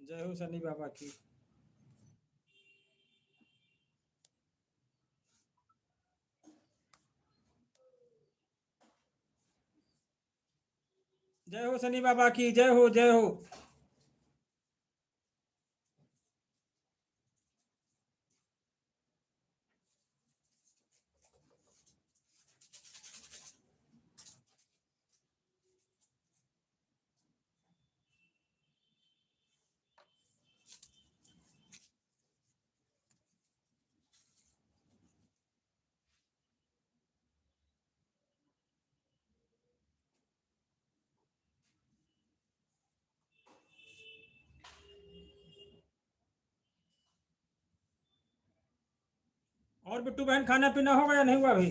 जय हो सनी बाबा की। जय हो सनी बाबा की। जय हो जय हो। और बिट्टू बहन खाना पीना होगा या नहीं हुआ अभी?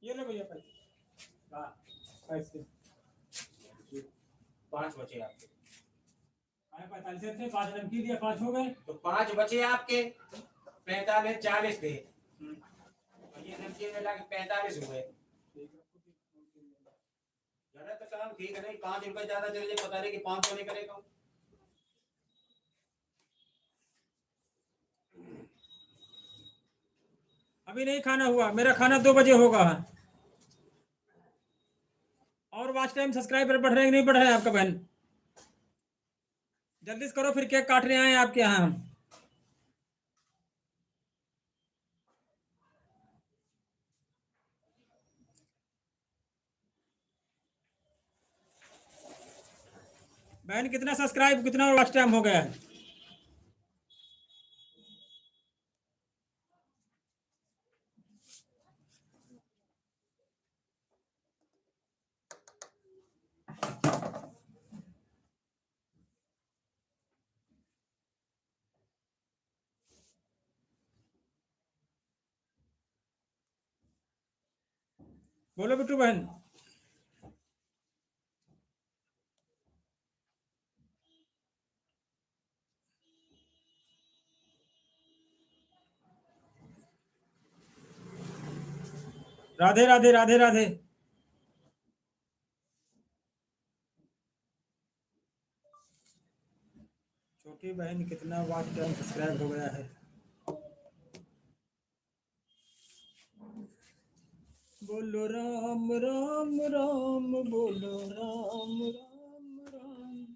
ये लो भैया पैसे। हाँ, पैसे 5 बचे आपके। 45 थे, 5 नमकीन दिया, 5 हो गए तो 5 बचे आपके। 45 40 थे। ये नमकीन मिला के 45 हुए। जरा तो काम ठीक है नहीं, 5 रुपए ज्यादा चले जाए, पता नहीं कि 500 नहीं करेगा। अभी नहीं खाना हुआ, मेरा खाना 2 बजे होगा। और वॉच टाइम सब्सक्राइबर बढ़ रहे हैं कि नहीं बढ़ रहे हैं आपका बहन? जल्दी से करो, फिर केक काटने आए आपके यहाँ हम। बहन कितना सब्सक्राइब, कितना वॉच टाइम हो गया है? बोलो बिट्टू बहन। राधे राधे राधे राधे। छोटी बहन कितना वॉच टाइम सब्सक्राइब हो गया है? बोलो राम राम राम, बोलो राम राम राम।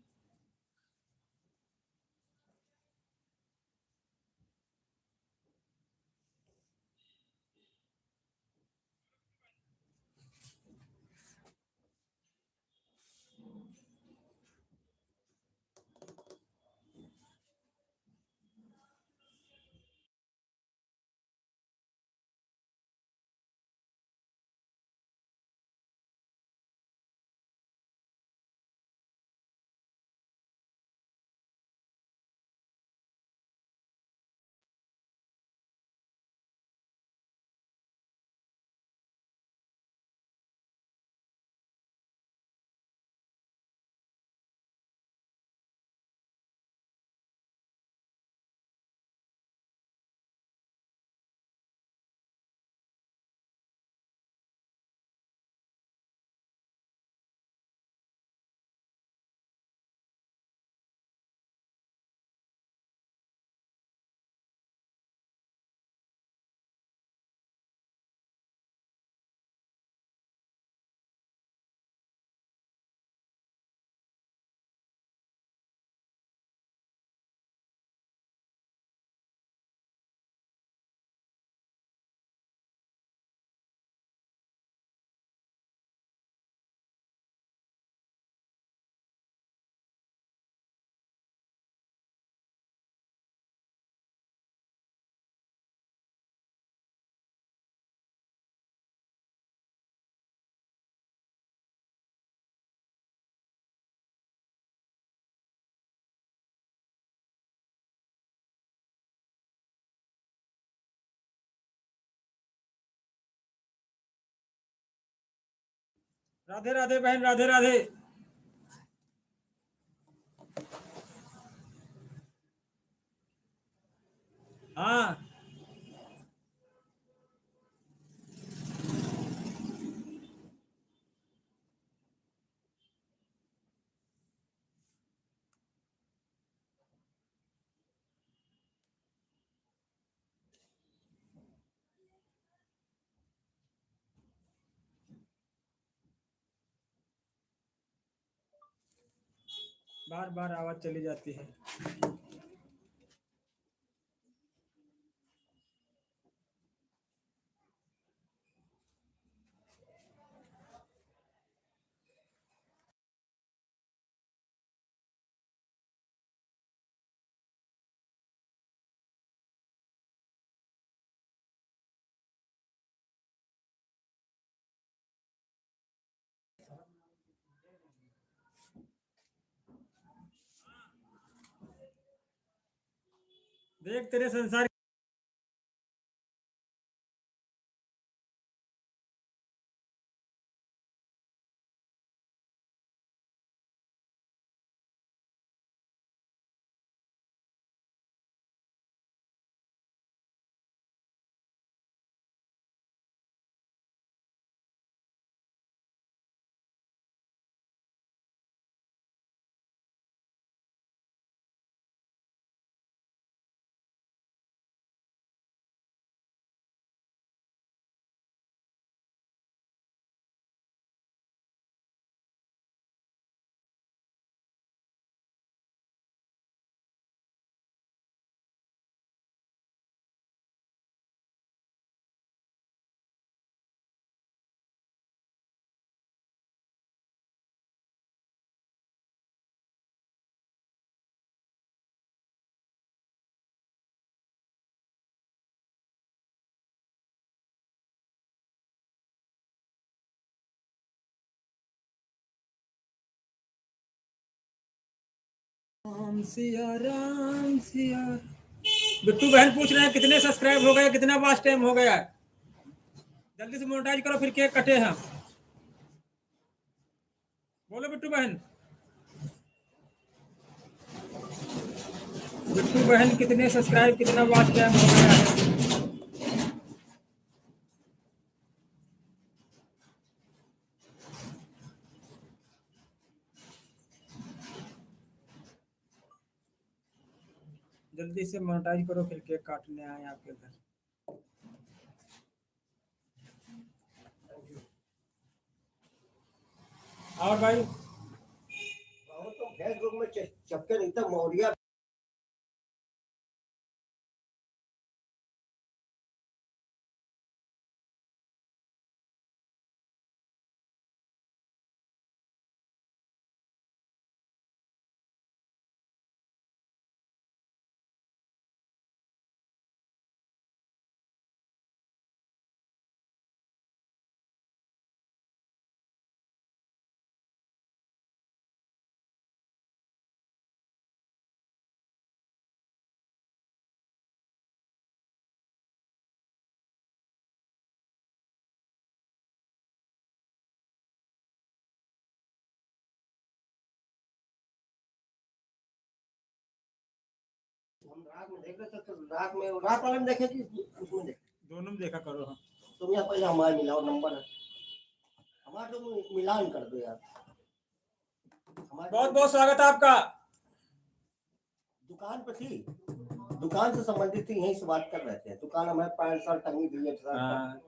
राधे राधे बहन, राधे राधे। हाँ, बार बार आवाज चली जाती है। देख तेरे संसार। राम सिया राम सिया। बिट्टू बहन पूछ रहे हैं कितने सब्सक्राइब हो गए, कितना वॉच टाइम हो गया। जल्दी से मोनेटाइज करो फिर केक कटे हम। बोलो बिट्टू बहन। बिट्टू बहन कितने सब्सक्राइब, कितना वॉच टाइम हो गया है। जल्दी से मोनेटाइज करो फिर केक काटने आए आपके घर। और भाई तो फेसबुक में चक्कर इतना मौर्या हम रात में देख रहे थे तो रात में रात वाले में देखे कि उसमें देखे दोनों में देखा करो। हाँ, तुम यहाँ पहले हमारे मिलाओ नंबर है हमारा तो मिलान कर दो यार हमारे बहुत बहुत स्वागत है आपका। दुकान पे थी दुकान से संबंधित थी यहीं से बात कर रहे थे दुकान हमारे पैंट शर्ट टंगी थी हाँ।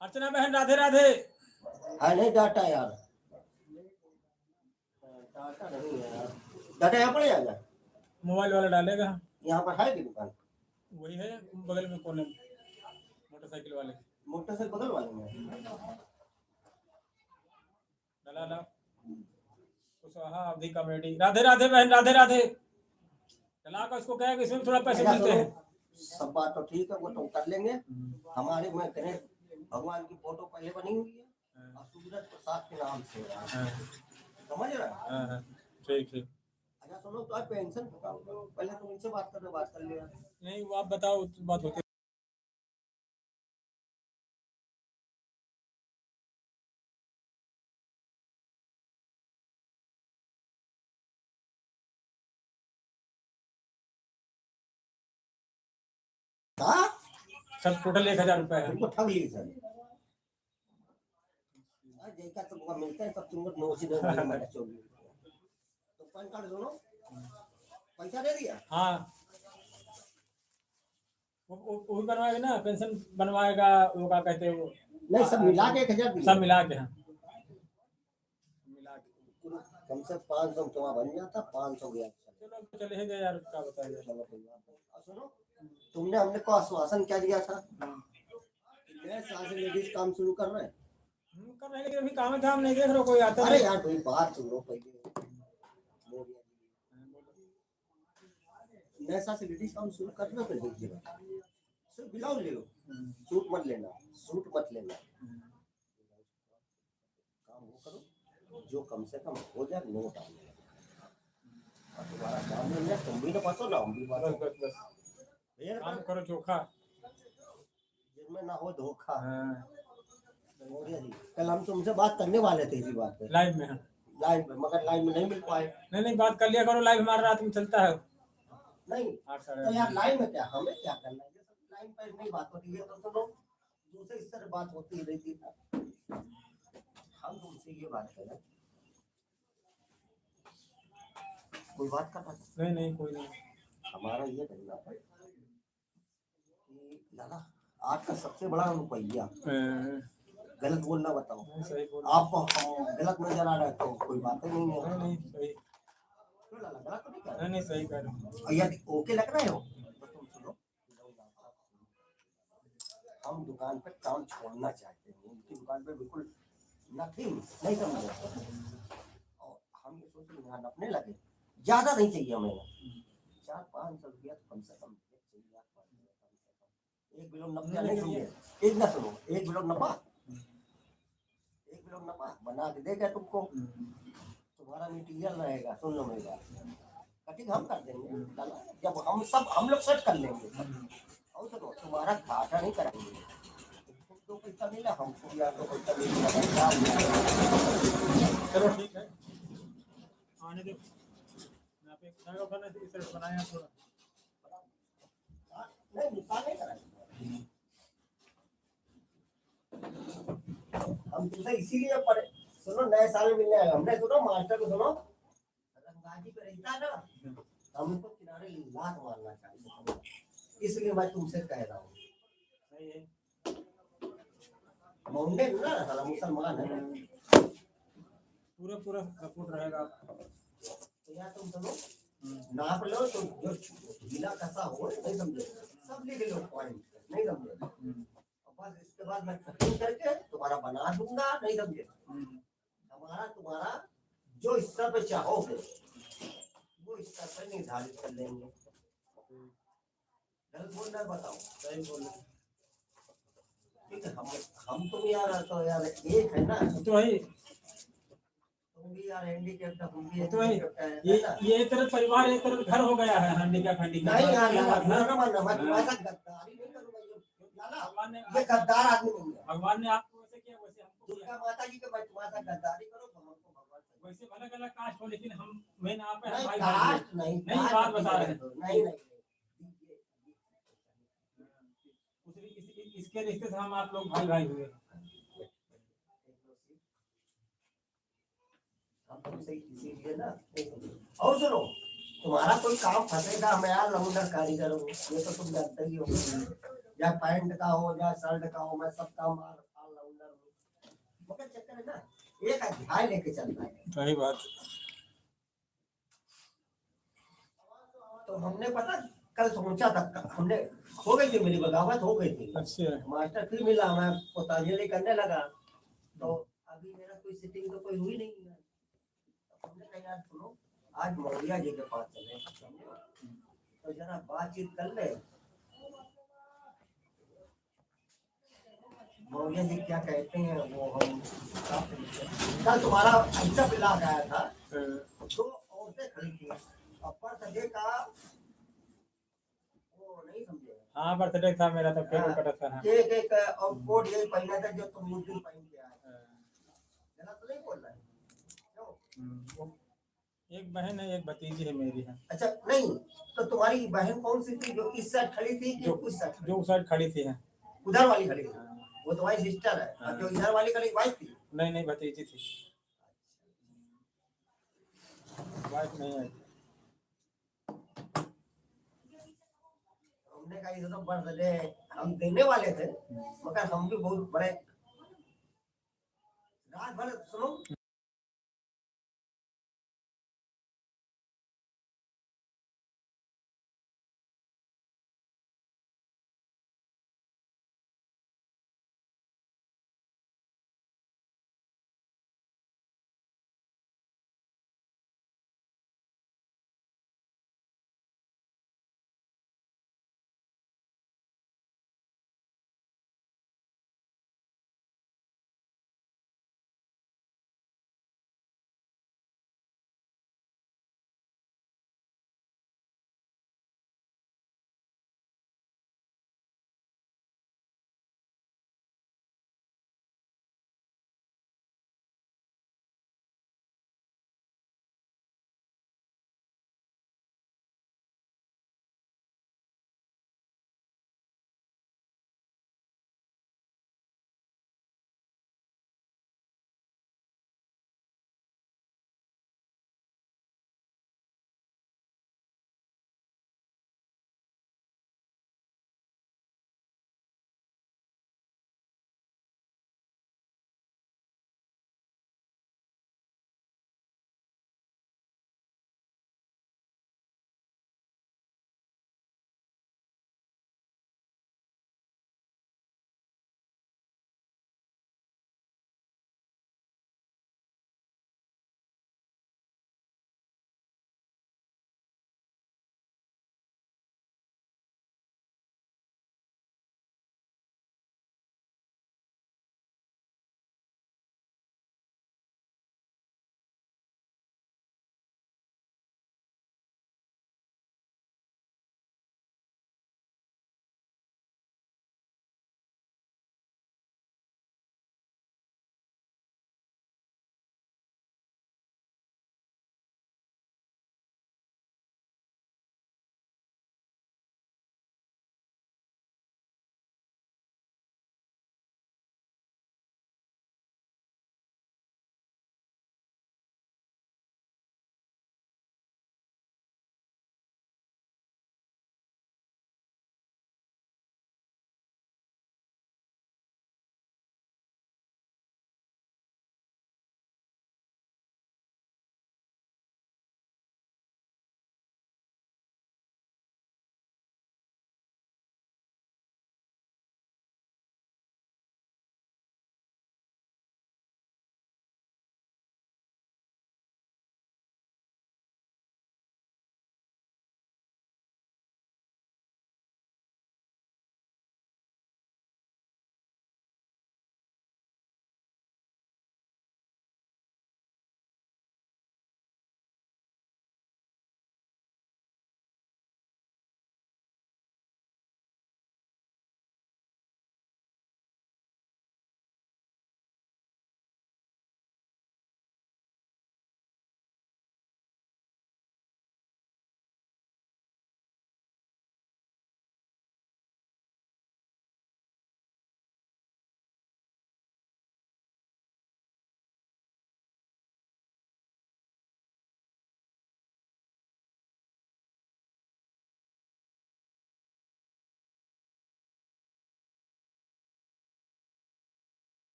अर्चना बहन राधे राधे। है नहीं डाटा यार डाटा नहीं है यार डाटा यहाँ पड़े जाएगा मोबाइल वाला डालेगा। यहाँ पर है कि दुकान वही है बगल में कोने में मोटरसाइकिल वाले। मोटरसाइकिल बगल वाले में डला ला कुशवाहा अवधि कॉमेडी। राधे राधे बहन राधे राधे। डला का उसको कहे कि इसमें थोड़ा पैसे ऐसा मिलते सुनो हैं। सब बात तो ठीक है वो तो कर लेंगे हमारे में कहे भगवान की फोटो पहले बनी हुई है और सूरज प्रसाद के नाम से है हाँ, समझ रहा है हाँ, हाँ, ठीक ठीक। अच्छा सुनो तो आप पेंशन बताओ पहले तुम इनसे बात कर लिया नहीं वो आप बताओ बात होती सब टोटल 1000 रुपए है। तुमको ठग ली सर। जैसा तुमको मिलता है सब तुमको 9 मैंने 24। तो पैन कार्ड दोनों पैसा दे दिया। हाँ वो भी बनवाएगा ना, पेंशन बनवाएगा, वो क्या कहते हैं वो। नहीं सब मिला के 1000 दिया। सब मिला के, हाँ मिला के कम से 500 तुम्हारा बन जाता, 500 गया। चलो चले ही गए यार, क्या बताएगा। चलो कोई बात नहीं। सुनो, तुमने हमने को आश्वासन क्या दिया था? मैं सास लेडीज काम शुरू कर रहे हैं। कर रहे हैं, लेकिन अभी काम धाम नहीं देख रहे हो, कोई आता अरे नहीं। यार कोई बात सुनो पहले। मैं सास लेडीज काम शुरू कर रहे हो, फिर देखिएगा सिर्फ ब्लाउज ले लो, सूट मत लेना, सूट मत लेना। काम वो करो जो कम से कम हो जाए, नोट आ जाए। और तुम्हारा काम मिल जाए, तुम भी तो बचो ना, हम भी बचो। बस बस भैया काम करो चोखा, जिनमें ना हो धोखा। हाँ। मौर्य जी, कल हम तुमसे बात करने वाले थे इसी बात पे, लाइव में, हाँ। लाइव में, मगर लाइव में नहीं मिल पाए। नहीं बात कर लिया करो, लाइव हमारा रात में चलता है। नहीं 8 साढ़े तो यार लाइव में क्या हमें क्या करना है, ये सब लाइव पे नहीं बात होती है। तो सुनो, दूसरे इस तरह बात होती रहती है। हम तुमसे ये बात करें, कोई बात कर रहा है? नहीं कोई नहीं। हमारा ये कहना है कि लाला आज का सबसे बड़ा रुपया, गलत बोलना बताओ। सही बोल। आपको हम गलत नजर आ रहा है तो कोई बात ही नहीं है। नहीं सही। क्यों लाला, गलत तो नहीं कर रहे? नहीं सही कह रहे हो। और यदि ओके लग रहे हो तो तुम सुनो, हम दुकान पे काम छोड़ना चाहते हैं। उनकी दुकान पे बिल्कुल नथिंग, नहीं समझे। और हम ये सोच रहे हैं नपने लगे, ज्यादा नहीं चाहिए हमें, 400-500 रुपया तो कम से कम चाहिए। एक बिलोग नपा नहीं समझे, एक ना सुनो, एक बिलोग नपा, एक बिलोग नपा बना के देगा तुमको। तुम्हारा मटेरियल रहेगा, सुन लो मेरी बात, कटिंग हम कर देंगे जब हम लोग सेट कर लेंगे। और सुनो, तुम्हारा घाटा नहीं कराएंगे, तुमको पैसा मिला, हमको यार तो पैसा मिलेगा। चलो ठीक है, आने दो। यहाँ पे खाना खाना से इस बनाया थोड़ा। नहीं नुकसान नहीं कराएंगे हम तुमसे, इसीलिए पढ़े। सुनो, नए साल में मिलने आए हमने, सुनो मास्टर को, सुनो रंगाजी पे रहता ना, हम उनको किनारे लात मारना चाहिए, इसलिए मैं तुमसे कह रहा हूँ। सही है, मुंडे ना साला मुसलमान है, पूरा सपोर्ट रहेगा। तो यार तुम सुनो, नाप लो तो जो ढीला कसा हो, नहीं समझे, सब लिख लो पॉइंट, नहीं समझे। बस इसके बाद मैं कटिंग करके तुम्हारा बना दूंगा, नहीं समझे। हमारा तुम्हारा जो स्तर पे चाहोगे वो स्तर पे निर्धारित कर लेंगे। गलत बोल रहा है बताओ? सही बोल रहे। ठीक है, हम तुम यार तो यार एक है ना, तो भाई तुम भी यार हैंडीकैप, तुम भी तो भाई हैंडीकैप। ये एक तरफ परिवार, एक तरफ घर हो गया है। हैंडीकैप नहीं यार, ना मानना, मैं तुम्हारे साथ गद्दारी नहीं करूंगा। भगवान ने ये गद्दार आदमी नहीं है। भगवान ने आपको वैसे किया, वैसे हमको दुर्गा माता जी के मैं तुम्हारे साथ गद्दारी करो तो हमको भगवान वैसे अलग अलग कास्ट हो, लेकिन हम मेन आप है नहीं, भाई कास्ट नहीं, नहीं बात बता रहे हैं। नहीं इसके रिश्ते से हम आप लोग भाई हुए। इसीलिए ना। और सुनो, तुम्हारा कोई काम फंसेगा, मैं यार लमुडर कारीगर हूँ, ये तो तुम जानते ही हो। या पैंट का हो या शर्ट का हो, मैं सब काम लमुडर हूँ। मगर चक्कर है ना, एक अध्याय लेके चलना है। सही बात। तो हमने पता कल सोचा था, हमने हो गई थी, मेरी बगावत हो गई थी। अच्छा, मास्टर फिर मिला, मैं पोतांजलि करने लगा, तो अभी मेरा कोई सिटिंग तो कोई हुई नहीं है। हमने कहा यार सुनो, आज मौर्या जी के पास चले तो जरा बातचीत कर ले, मौर्या जी क्या कहते हैं वो हम। कल तुम्हारा ऐसा पिला गया था, तो औरतें खड़ी थी, अपर सजे का वो नहीं समझे। हाँ बर्थडे था मेरा, तो केक कटा था। केक एक और कोट यही पहना था जो तुम उस दिन पहन के आए। गलत तो नहीं बोल रहे? क्यों? एक बहन है, एक भतीजी है मेरी है। अच्छा नहीं, तो तुम्हारी बहन कौन सी थी जो इस साइड खड़ी थी कि उस साइड? जो उस साइड खड़ी थी है। उधर वाली खड़ी थी, हाँ। वो तुम्हारी सिस्टर है, हाँ। और जो इधर वाली खड़ी वाइफ थी। नहीं नहीं, भतीजी थी, वाइफ नहीं आई थी। हमने कहा ये तो बर्थडे हम देने वाले थे, मगर हम भी बहुत बड़े रात भर सुनो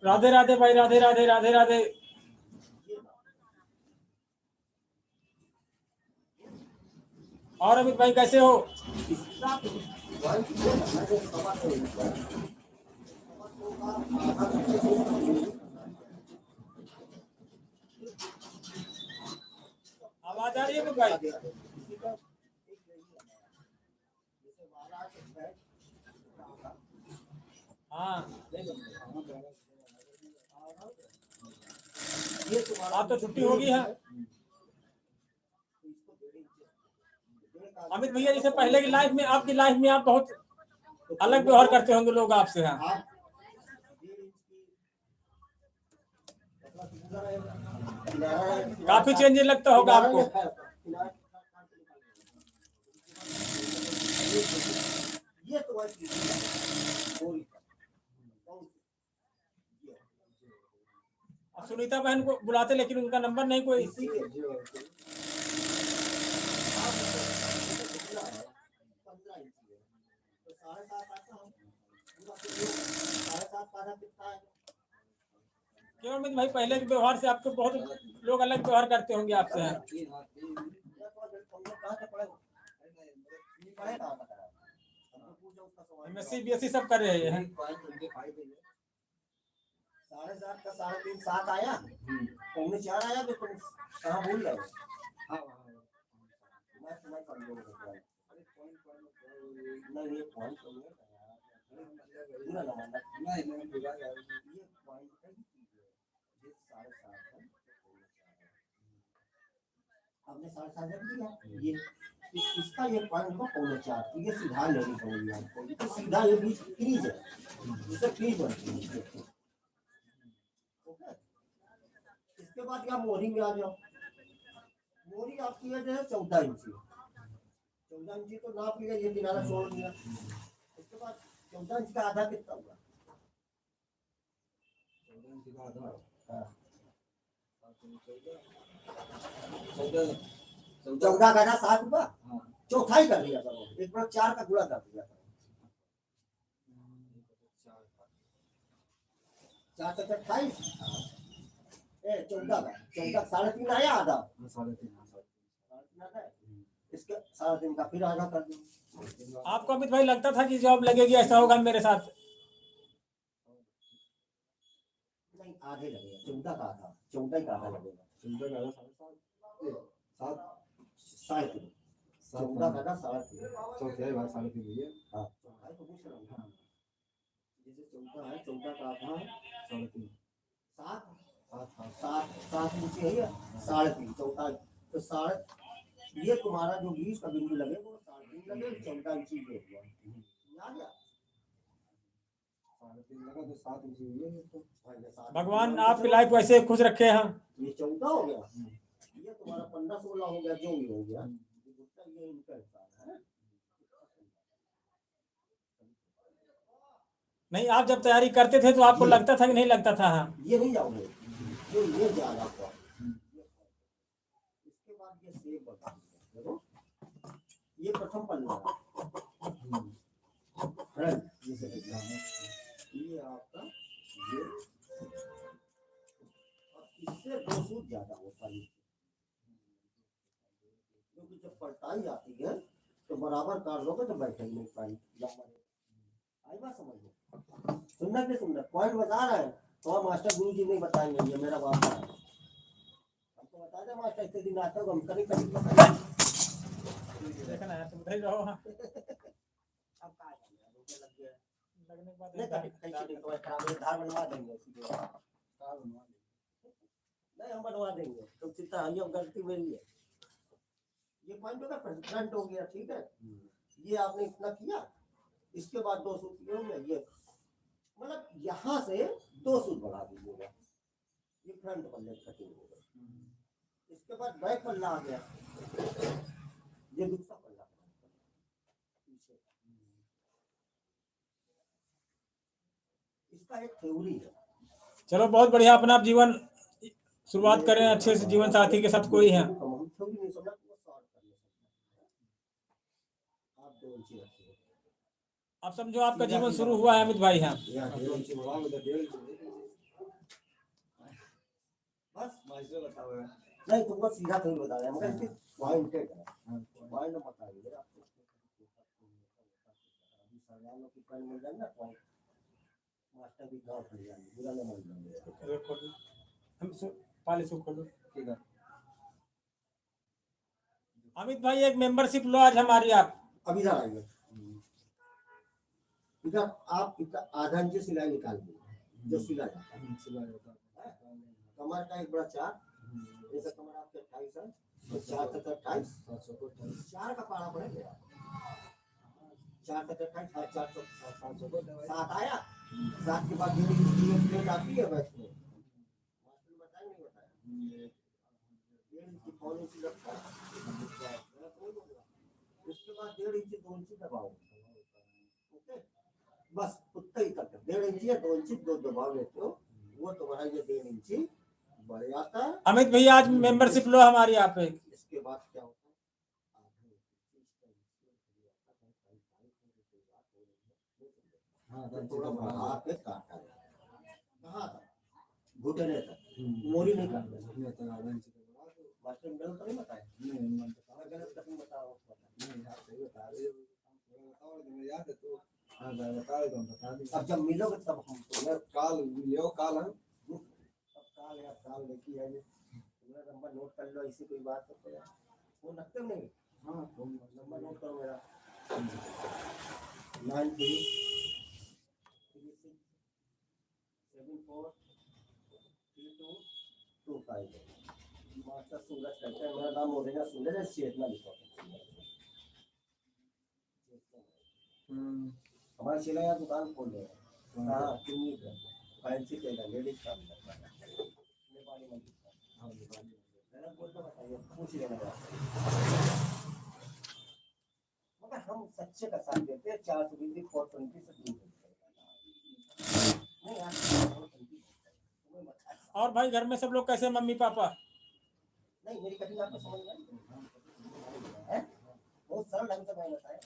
राधे राधे भाई, राधे राधे, राधे राधे। और अमित भाई कैसे हो? आवाज आ रही है अमित भाई? हाँ, आप तो छुट्टी होगी है अमित भैया। जैसे पहले की लाइफ में, आपकी लाइफ में आप बहुत अलग व्यवहार करते होंगे लोग आपसे। हाँ, काफी चेंज लगता होगा आपको। अब सुनीता बहन को बुलाते, लेकिन उनका नंबर नहीं कोई। क्यों अमित भाई, पहले के व्यवहार से आपको बहुत लोग अलग व्यवहार करते होंगे आपसे। हैं एमएससी बीएससी सब कर रहे हैं। 7:30 का 3:30 7 आया, 3:45 आया, तो तुम कहाँ भूल गए? मैं तुम्हें कर दूंगा। नहीं ये पॉइंट तो नहीं है पूरा ना मानना। नहीं मैं बुला गया, ये पॉइंट है कि ये 7:30 है, आपने 7:30 दिया ये इसका ये पॉइंट को 3:45, ये सीधा लेनी पड़ेगी आपको। ये सीधा ये बीच क्रीज है, इसे क्रीज बनती है। ओके, इसके बाद आप मोरी में आ जाओ। मोरी आपकी है जो है 14 इंची। 14 इंची तो नाप लिया, ये किनारा छोड़ दिया। उसके बाद 14 इंच का आधा कितना हुआ? 14 इंच का आधा, हाँ 14 का आधा 7 हुआ। चौथाई कर दिया करो, 1/4 का गुणा कर दिया करो। 4 से 28, 14 का 3.5 आया आधा। 3.5 आता है, इसके 3.5 का फिर आधा कर दो। आपको अमित भाई लगता था कि जॉब लगेगी, ऐसा होगा मेरे साथ? नहीं, आधे लगेगा। 14 का आधा, 14 का आधा लगेगा। 14 का आधा 7.5, 14 का आधा 7.5, चौथाई भाग 3.5। हाँ चौथाई तो पूछ रहा हूँ। हाँ जैसे 14 है, 14 का आधा 3.5, 7 इंची है, 3.5 चौथाई तो 7। ये तुम्हारा जो 20 का बिंदु लगे वो 3.5 लगे, 14 इंची ये हुआ। याद है 3.5 लगा तो 7 इंची हुई है। तो भगवान आपकी लाइफ वैसे खुश रखे हैं। ये 14 हो गया, ये तुम्हारा 15-16 हो गया, जो भी हो गया। ये इनका हिसाब है। नहीं, आप जब तैयारी करते थे तो आपको लगता था कि नहीं लगता था? हाँ, ये नहीं जाओगे, जो ये जा रहा था। इसके बाद ये सेब बता देखो, ये प्रथम पन्ना है, जैसे लिखना है ये आपका ये, और इससे 2 सूट ज्यादा होता है, क्योंकि जब पलटाई आती है तो बराबर काट लोगे तो बैठे ही नहीं पाई। आई बात समझ में? सुंदर के सुंदर पॉइंट बता रहा है, तो मास्टर गुरु जी नहीं बताएंगे, ये मेरा बात है। हमको बता दे मास्टर, इतने दिन आता हूँ हम कभी कभी देखना है तुम रहो। हाँ, अब कहाँ लग गया लगने के बाद नहीं कभी तो खराब है, धार बनवा देंगे सीधे, धार बनवा देंगे। नहीं हम बनवा देंगे, तो चिंता है, अब गलती मेरी है। ये पॉइंट होगा, फ्रंट हो गया, ठीक है। ये आपने इतना किया, इसके बाद 2 सूट ये हो गया, ये मतलब यहाँ से 2 सूट बढ़ा दीजिएगा, ये फ्रंट पल्ले कटिंग हो गया। इसके बाद बैक पल्ला आ गया, ये दूसरा पल्ला पीछे। इसका एक थ्योरी है। चलो बहुत बढ़िया, अपना आप जीवन शुरुआत करें अच्छे से, जीवन साथी के साथ कोई है। थ्योरी नहीं समझा तो सॉल्व कर ले सकते हैं आप 2 इंची रखिए। अब समझो आपका जीवन शुरू हुआ है अमित भाई। हाँ, बस मास्टर बताओ यार। नहीं तुमको सीधा थोड़ी बता रहे हैं मगर इसकी पॉइंटेड है। पॉइंट बताइए आपको अभी सरदारों की पॉइंट मिल जाए ना पॉइंट मास्टर भी गाँव खड़ी जाएंगे बुरा नहीं मान जाएंगे। रिकॉर्ड हम पहले शुरू कर दो। ठीक है। अमित भाई एक मेंबरशिप लो आज हमारी आप। अब इधर आइए इधर आप इधर आधा इंच सिलाई निकाल दीजिए जो सिला जाता है सिला जाता है। कमर का एक बड़ा चार जैसे कमर आपके 28 है तो 4 तक 28 4 का पारा पड़ेगा 4 तक 28 4 तक 7 आया 7 के बाद डेढ़ इंच की एक प्लेट आती है बस में मास्टर बताया नहीं बताया डेढ़ इंच की पौन इंच लगता है उसके बाद डेढ़ इंच 2 इंच दबाओ ओके बस उतना ही तक डेढ़ इंच या 2 इंच दो दबाव लेते हो वो तुम्हारा ये डेढ़ इंच बढ़ जाता है। अमित भैया आज मेंबरशिप लो हमारी आप एक। इसके बाद क्या होता है थोड़ा बढ़ा के काटा कहाँ तक घुटने तक मोरी नहीं काटना मास्टर गलत तो नहीं बताया गलत कटिंग बताओ याद है तो हाँ बता दो अब जब मिलोगे तब हम तुम्हें काल लियो काल हम अब काल या काल देखी है मेरा नंबर नोट कर लो ऐसी कोई बात तो यार वो रखते हो नहीं हाँ नंबर नोट करो मेरा 93 36 74 32 25 मास्टर सूरज कहते हैं मेरा नाम बोलेगा सूरज है चेतना लिखो हमारे सिलाई या दुकान खोल रहे हैं हाँ चुन्नी पे फैंसी टेलर लेडीज काम करता है नेपाली मंदिर का हाँ नेपाली मैंने बोल तो बताइए पूछ लेना मगर हम सच्चे का साथ देते हैं 420 420 से दूर नहीं यार तुम्हें बता और भाई घर में सब लोग कैसे मम्मी पापा? नहीं मेरी कटिंग आपको समझ में आई है बहुत सरल ढंग से मैंने बताया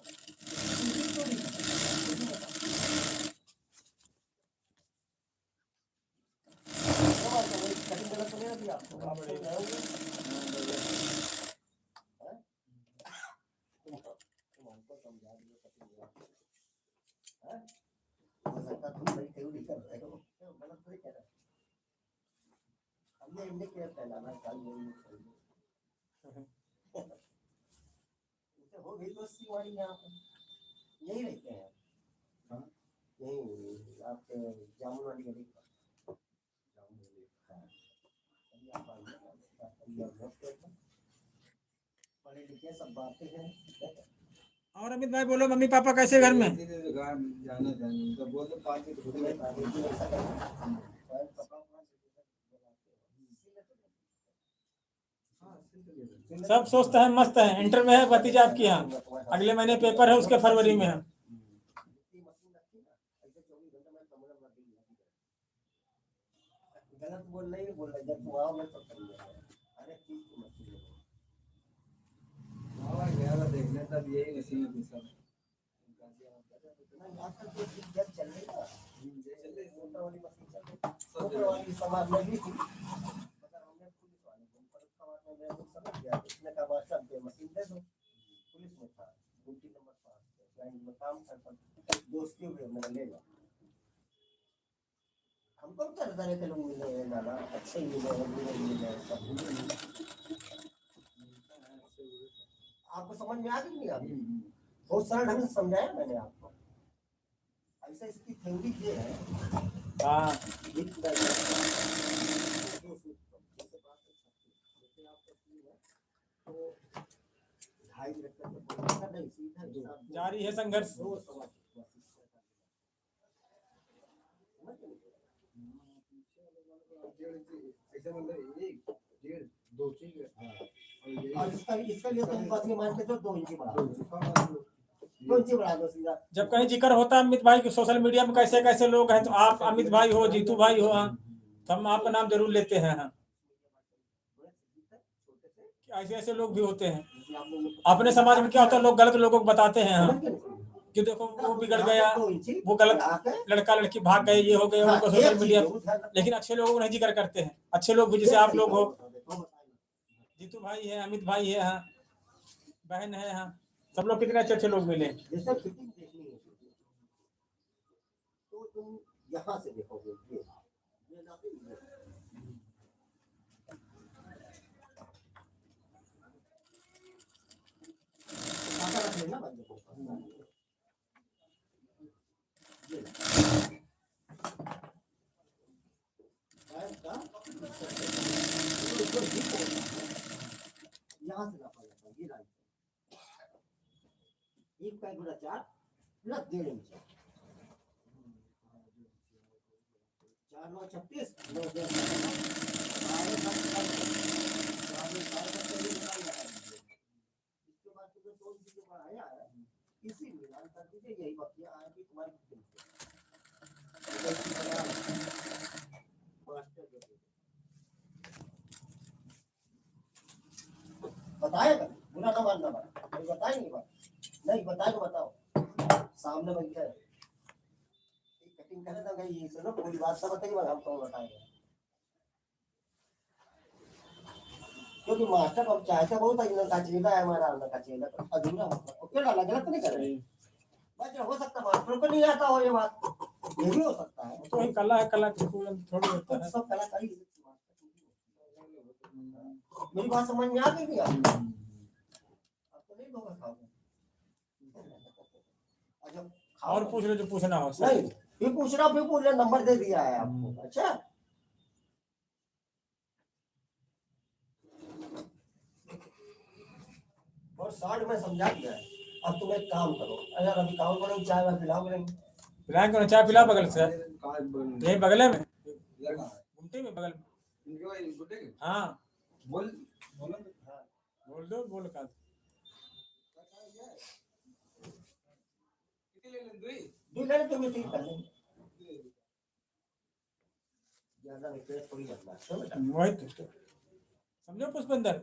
कटिंग गलत तो नहीं रही आपको आप सही रहोगे तुम हमको समझा दियो कटिंग है हो सकता तुम सही थ्योरी कर रहे हो गलत थोड़ी कह रहे हमने इंडिकेट पहला ना चाहिए हो गई दोस्ती हमारी यहाँ पर यही रहते हैं हाँ यही आपके जामुन वाली गली पर पढ़े लिखे सब बातें हैं और अमित भाई बोलो मम्मी पापा कैसे घर में? जाना चाहिए तो बोल तो पार्टी खुद में सब स्वस्थ है मस्त है। इंटर में है भतीजा आपकी यहाँ अगले महीने पेपर है उसके फरवरी में है। गलत बोल नहीं बोल रहे जब तू आओगे तो अरे चीज की मशीन गया देखने तब यही मशीन थी सब आजकल तो जब चल रही ना मोटर वाली मशीन चल रही मोटर वाली समाज में भी थी मगर हमने पुलिस वाले को पर समाज में गए तो समझ गया इसने कहा मास्टर दे मशीन दे दो पुलिस में था ड्यूटी नंबर 5 बैंक में काम करता दोस्ती हुई मैंने ले लिया हमको तो तरह के लोग मिले दादा अच्छे ही मिले सब आपको समझ में आ गई नहीं अभी बहुत सरल ढंग से समझाया मैंने आपको ऐसा इसकी थ्योरी ये है हाँ जारी है संघर्ष। ऐसे मतलब एक डेढ़ दो चीज और इसका लिए तुम बात ये मानते हो 2 इंच बढ़ा 2 इंच बढ़ा दो सीधा जब कहीं जिक्र होता है अमित भाई के सोशल मीडिया में कैसे कैसे लोग हैं तो आप अमित भाई हो जीतू भाई हो हाँ तो हम आपका नाम जरूर लेते हैं हाँ ऐसे ऐसे लोग भी होते हैं। अपने समाज में क्या होता है लोग गलत लोगों को बताते हैं हाँ कि देखो वो बिगड़ गया, तो इंची वो गलत आके लड़का लड़की भाग गए, ये हो गए, हाँ, उनको एक सोशल चीज मीडिया। जरूर ध्यान रखना। लेकिन अच्छे लोगों को नहीं जिक्र करते हैं, अच्छे लोग भी जैसे एक आप तरीका लोग हो, बता देता हूँ, बताइए। जीतू भाई है, अमित भाई है, हाँ, बहन है, हाँ, सब लोग कितने अच्छे अच्छे लोग मिले। जैसे फिटिंग देखनी है तो तुम यहाँ से देखोगे ये जाते ही ये। ऐसा रख लेना बंदे को। ये लो। पैर का ऊपर डीप होता है। यहाँ से नापा जाता है, ये लाइन से। एक पैर गुना 4 प्लस 1.5 इंच। 4 9 36 9 10 साढ़े 7 इसके बाद तो 2 इंच जो बढ़ाया है इसी मिलान कर दीजिए, यही बकिया आएगी तुम्हारी फिटिंग से। मास्टर दे दीजिए। बताएगा बुरा ना मानना बात, नहीं बताएंगे बात, नहीं बताएगा बताओ सामने बैठे हैं। कटिंग करे तो गई सुनो पूरी बात सब बताइए, हम तो बताएंगे। क्योंकि मास्टर अब चाहते बहुत है इनका चेला है हमारा, उनका चेला तो अधूरा मतलब ओके ना गलत नहीं कर रहे। बस हो सकता है मास्टर को नहीं आता हो ये बात, ये भी हो सकता है। तो वही कला है, कला थोड़ी होता है। सब कलाकारी मेरी बात समझ में आ गई नहीं आपको? अब तो नहीं लोग खाओगे। अच्छा और पूछ लो जो पूछना हो सर। नहीं फिर पूछ रहा, फिर पूछ रहा, नंबर दे दिया है आपको। अच्छा और 60 में समझा दिया है। अब तुम एक काम करो, अगर अभी काम करो चाय मैं पिलाओ करेंगे। पिलाएं को चाय पिला बगल से, यही बगले में लगा घूमते में बगल में। इनके भाई गुड्डे के हाँ बोल बोलो बोल दो, बोल का कितने ले लें दुई दूल्हे तो मीटिंग कर लेंगे, ज्यादा रिक्वेस्ट थोड़ी रखना है। वही तो समझो पुष्पेंद्र।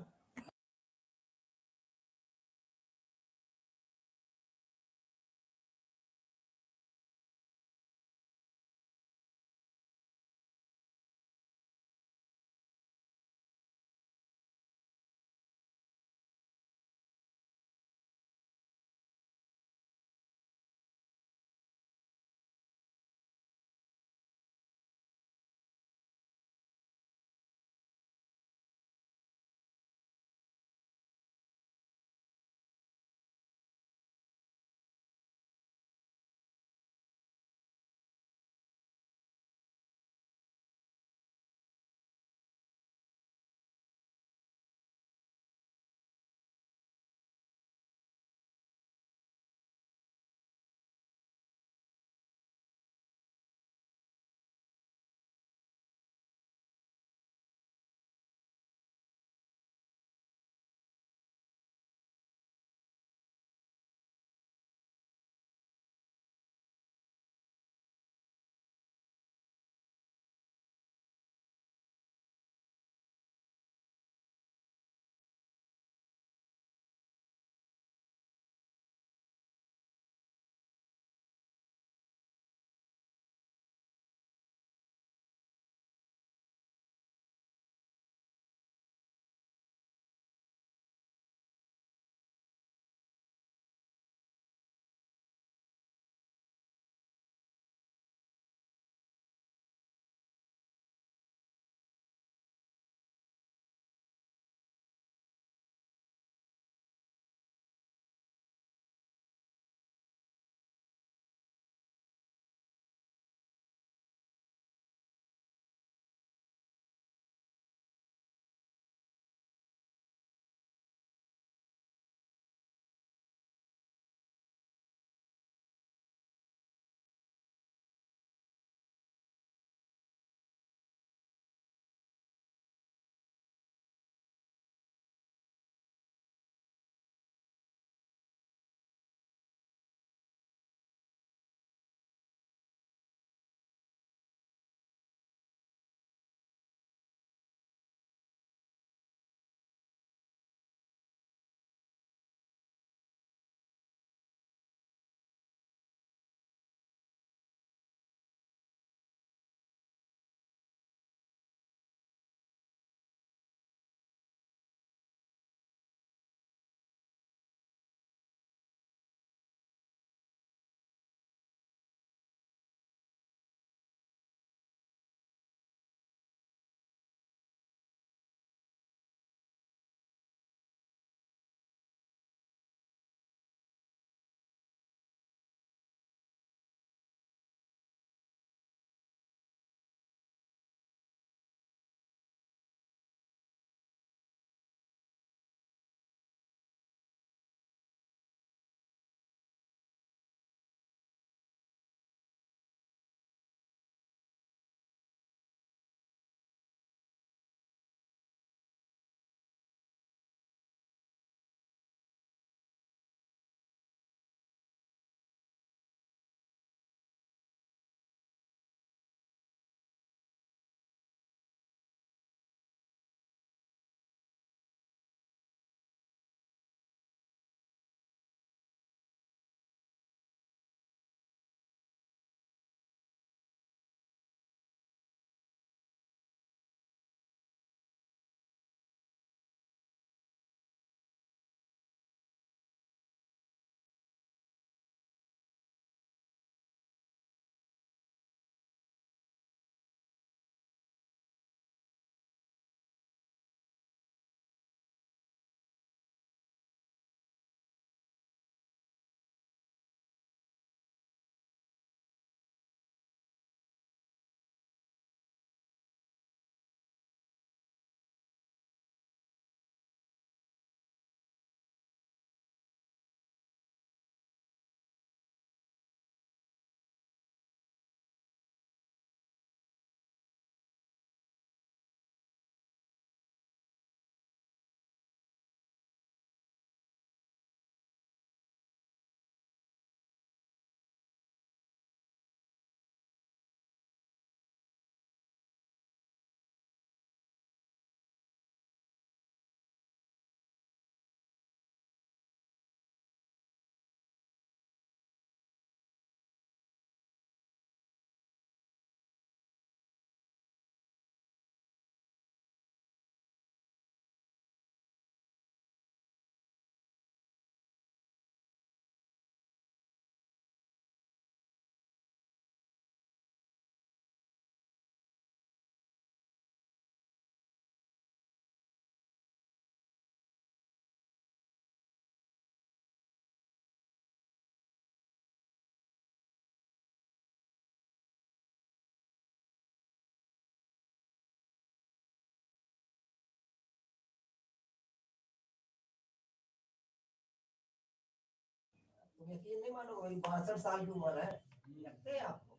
तुम यकीन नहीं मानोगे, मेरी 62 साल की उम्र है, लगते हैं आपको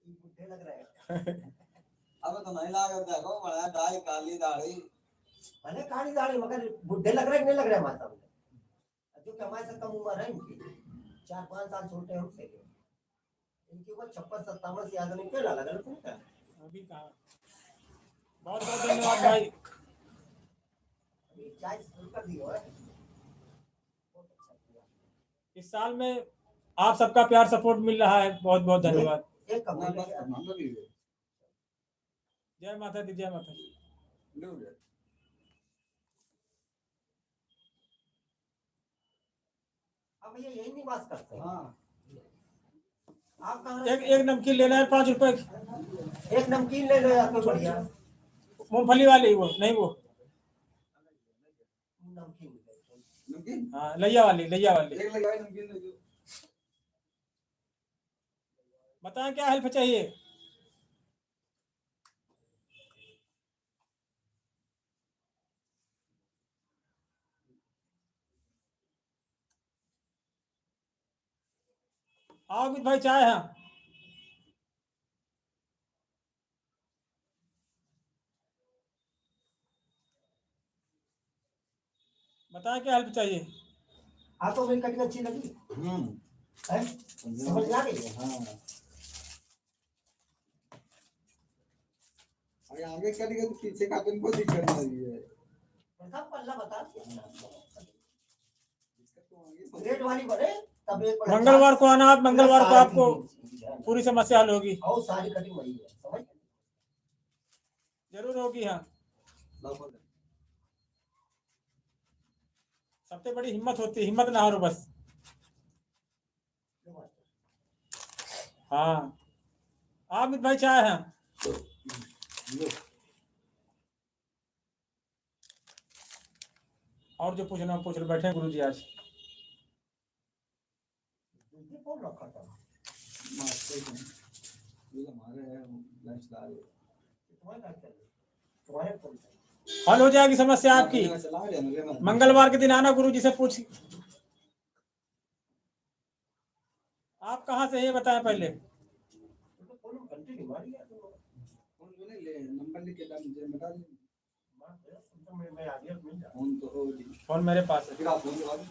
ये बुढ़े लग रहे हैं। अब तो नहीं लागत देखो बड़ा दाढ़ी काली दाढ़ी भले काली दाढ़ी मगर बुढ़े लग रहे हैं कि नहीं लग रहे हमारे सामने? जो कि हमारे से कम उम्र है इनकी, 4-5 साल छोटे हैं हमसे। इनकी उम्र 56-57 से ज्यादा नहीं, क्यों लगा गलत नहीं क्या? अभी कहाँ। बहुत बहुत धन्यवाद भाई। अभी चाय शुरू कर दी है, बहुत अच्छा किया। इस साल में आप सबका प्यार सपोर्ट मिल रहा है, बहुत बहुत धन्यवाद। एक कम हमारे पास मांगो भी है जय माता दी, जय माता दी। लो रे अब भैया यही निवास करते हैं। हाँ आप कहाँ एक एक नमकीन लेना है 5 रुपए की। एक नमकीन ले लो यार, कोई बढ़िया मूंगफली वाली, वो नहीं वो, नमकीन। नमकीन हाँ लैया वाली, लैया वाली। एक लगाए नमकीन दे दो बताएं क्या हेल्प चाहिए। आओ अमित भाई, चाय है। बताएं क्या हेल्प चाहिए। हाँ तो मेरी कटिंग अच्छी लगी है, समझ में आ गई। हाँ अरे आगे करेंगे तो पीछे का अपन को दिक्कत आ रही है प्रताप पल्ला बता दिया। दिक्कत तो आगे ग्रेड वाली बने तब एक बड़ा मंगलवार को आना आप, मंगलवार को आपको सारी पूरी समस्या हल होगी। और सारी कटिंग वही है, समझ। जरूर होगी। हाँ, सबसे बड़ी हिम्मत होती है, हिम्मत ना हारो बस। हाँ आप अमित भाई, चाय है। और जो पूछना पूछ लो, बैठे गुरु जी आज। कौन रखा था? ये हमारे है लंच ला रहे तुम्हारे घर चल तुम्हारे फोन से हल हो जाएगी समस्या आपकी। चला रहे हैं मंगलवार के दिन आना, गुरु जी से पूछ। आप कहाँ से हैं ये बताएं पहले। तो फोन घंटे की मारी है तो फोन बने ले नंबर लिख के डाल मुझे बता दे मार दे, तो मैं आ गया मिल जा। फोन तो हो फोन मेरे पास है। फिर आप फोन लगा दो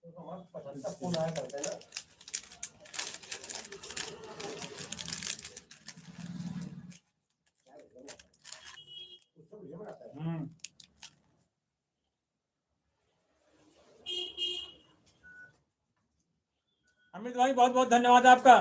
तो हमारा 75 फोन आया करते हैं ना। उससे मुझे बनाता है। अमित भाई बहुत बहुत धन्यवाद आपका।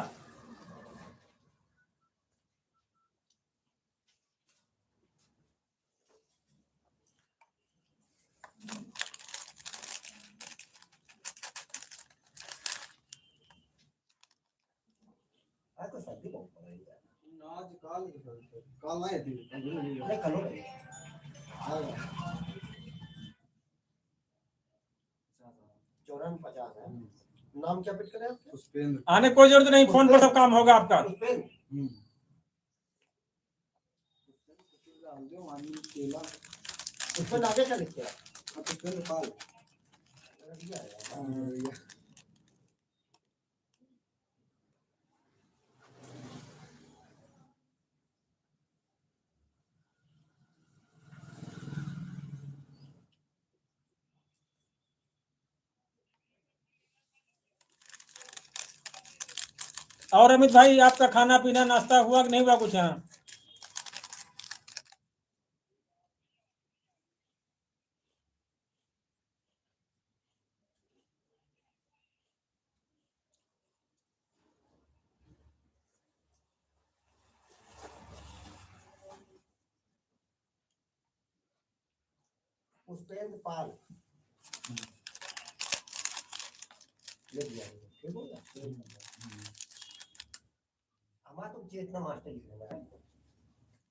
आज तो सर्दी बहुत पड़ रही है। आज काल आए थे नहीं कल हो रही है। हाँ 54-50 है। नाम क्या पिट करे आपके? पुष्पेंद्र आने कोई जरूरत नहीं, फोन पर सब काम होगा आपका। पुष्पेंद्र डाल दो मानी केला उसमें आगे क्या लिखते हैं? पुष्पेंद्र पाल दिया है। और अमित भाई, आपका खाना पीना नाश्ता हुआ कि नहीं हुआ कुछ यहाँ? पुष्पेंद्र पाल लिख दिया है, ठीक हो गया। हमारा तो चेतना मास्टर लिख लेना है।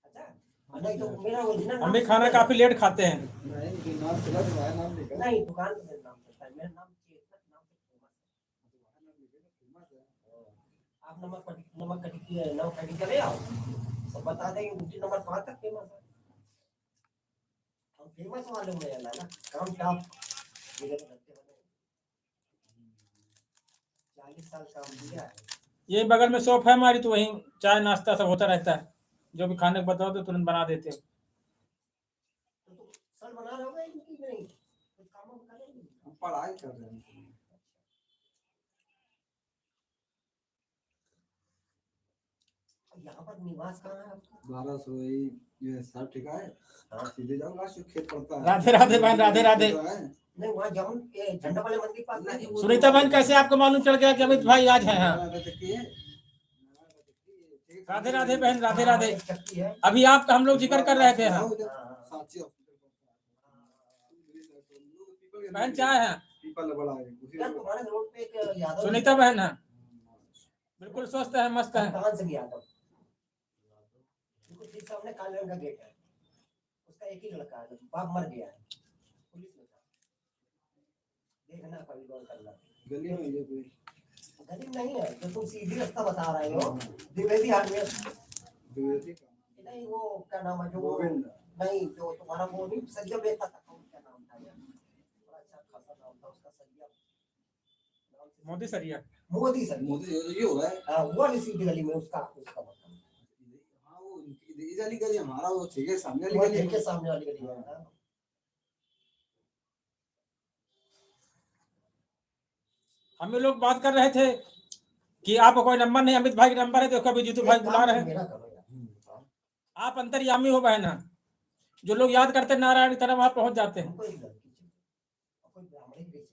अच्छा नहीं तो मेरा ओरिजिनल हम भी खाना काफी लेट खाते हैं। नहीं नाम चला तुम्हारा नाम लिखा नहीं दुकान पे मेरा नाम चलता है, मेरा नाम चेतना नाम से फेमस है। आप नमक कटिंग करे आओ तो बता देंगे, उसी नंबर 5 तक फेमस है। हम फेमस वाले में है ना, काम टॉप मेरे तो लगते बने 40 साल काम किया है। ये बगल में शॉप है हमारी, तो वहीं चाय नाश्ता सब होता रहता है, जो भी खाने को बताओ तो तुरंत बना देते हैं। तो तुम सर बना रहे हो इनकी नहीं कुछ काम हम कर रहे हम पढ़ाई कर रहे हैं। यहाँ पर निवास कहाँ है आपका? 1200 ये सब ठीक है। हाँ। सीधे जाऊंगा जो खेत पड़ता है। राधे राधे बहन, राधे राधे। नहीं वहाँ जाऊँ के झंडा वाले मंदिर पास नहीं वो सुनीता बहन, कैसे आपको मालूम चल गया कि अमित भाई आज हैं? हाँ, राधे राधे बहन, राधे राधे। एक चक्की है। अभी आपका हम लोग जिक्र कर रहे थे। हाँ बहन, चाय है। पीपल बड़ा है यार तुम्हारे रोड पे एक यादव सुनीता बहन है, बिल्कुल स्वस्थ है, मस्त है। कहाँ से भी यादव बिल्कुल ठीक सामने काले रंग का गेट है, उसका एक ही लड़का है, बाप मर गया है, पुलिस में था। देखना कभी गौर करना। गली में ये कोई गरीब नहीं है जो तुम सीधी रास्ता बता रहे हो, द्विवेदी हार्डवेयर द्विवेदी का नहीं, वो क्या नाम है जो गोविंद नहीं जो तुम्हारा वो नहीं सरिया बेचता था, क्या नाम था यार, बड़ा अच्छा खासा नाम था उसका, सरिया नाम से मोदी सरिया। मोदी सरिया। मोदी ये होगा है। हाँ, वो वाली सीधी गली में उसका मतलब हाँ वो इधर वाली गली हमारा वो ठीक है, सामने वाली वो गली के सामने वाली गली में है। हम लोग बात कर रहे थे कि आपको कोई नंबर नहीं, अमित भाई का नंबर है, तो कभी जीतू भाई बुला रहे हैं। मेरा करो यार, आप अंतर्यामी हो बहना, जो लोग याद करते हैं नारायण की तरह वहां पहुंच जाते हैं। हमको एक लड़की चाहिए और कोई ब्राह्मण भी चाहिए,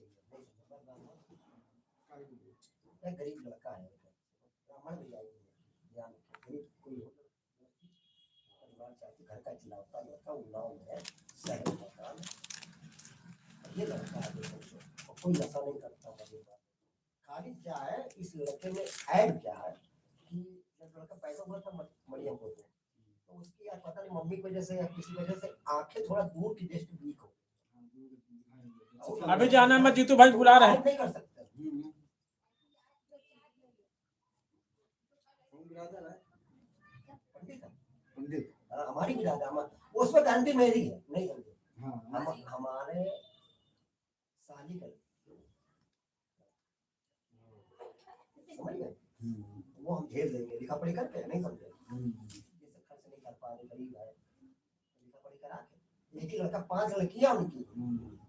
नहीं गरीब लड़का है, ब्राह्मण भी जाएगी ध्यान गरीब कोई हो परिवार चाहते घर का चिल्लाता लड़का उन्नाव में है, शहर में मकान ये लड़का है, देखो और कोई नशा नहीं करता मजेदार। खाली क्या है इस लड़के में ऐड क्या है कि जब लड़का पैदा हुआ था मरियम को, तो उसकी यार पता नहीं मम्मी की वजह से या किसी वजह से आंखें थोड़ा दूर की दृष्टि वीक हो। अभी जाना मत, जीतू भाई बुला रहे हैं। नहीं कर सकते पंडित है। पंडित हमारी भी दादा उसमें गारंटी मेरी है, नहीं समझे हाँ हमारे साली का समझ गए, वो हम भेज देंगे लिखा पढ़ी करके, नहीं समझे जैसे खर्च नहीं कर पा रहे गरीब है, लिखा पढ़ी करा के एक ही लड़का 5 लड़कियां उनकी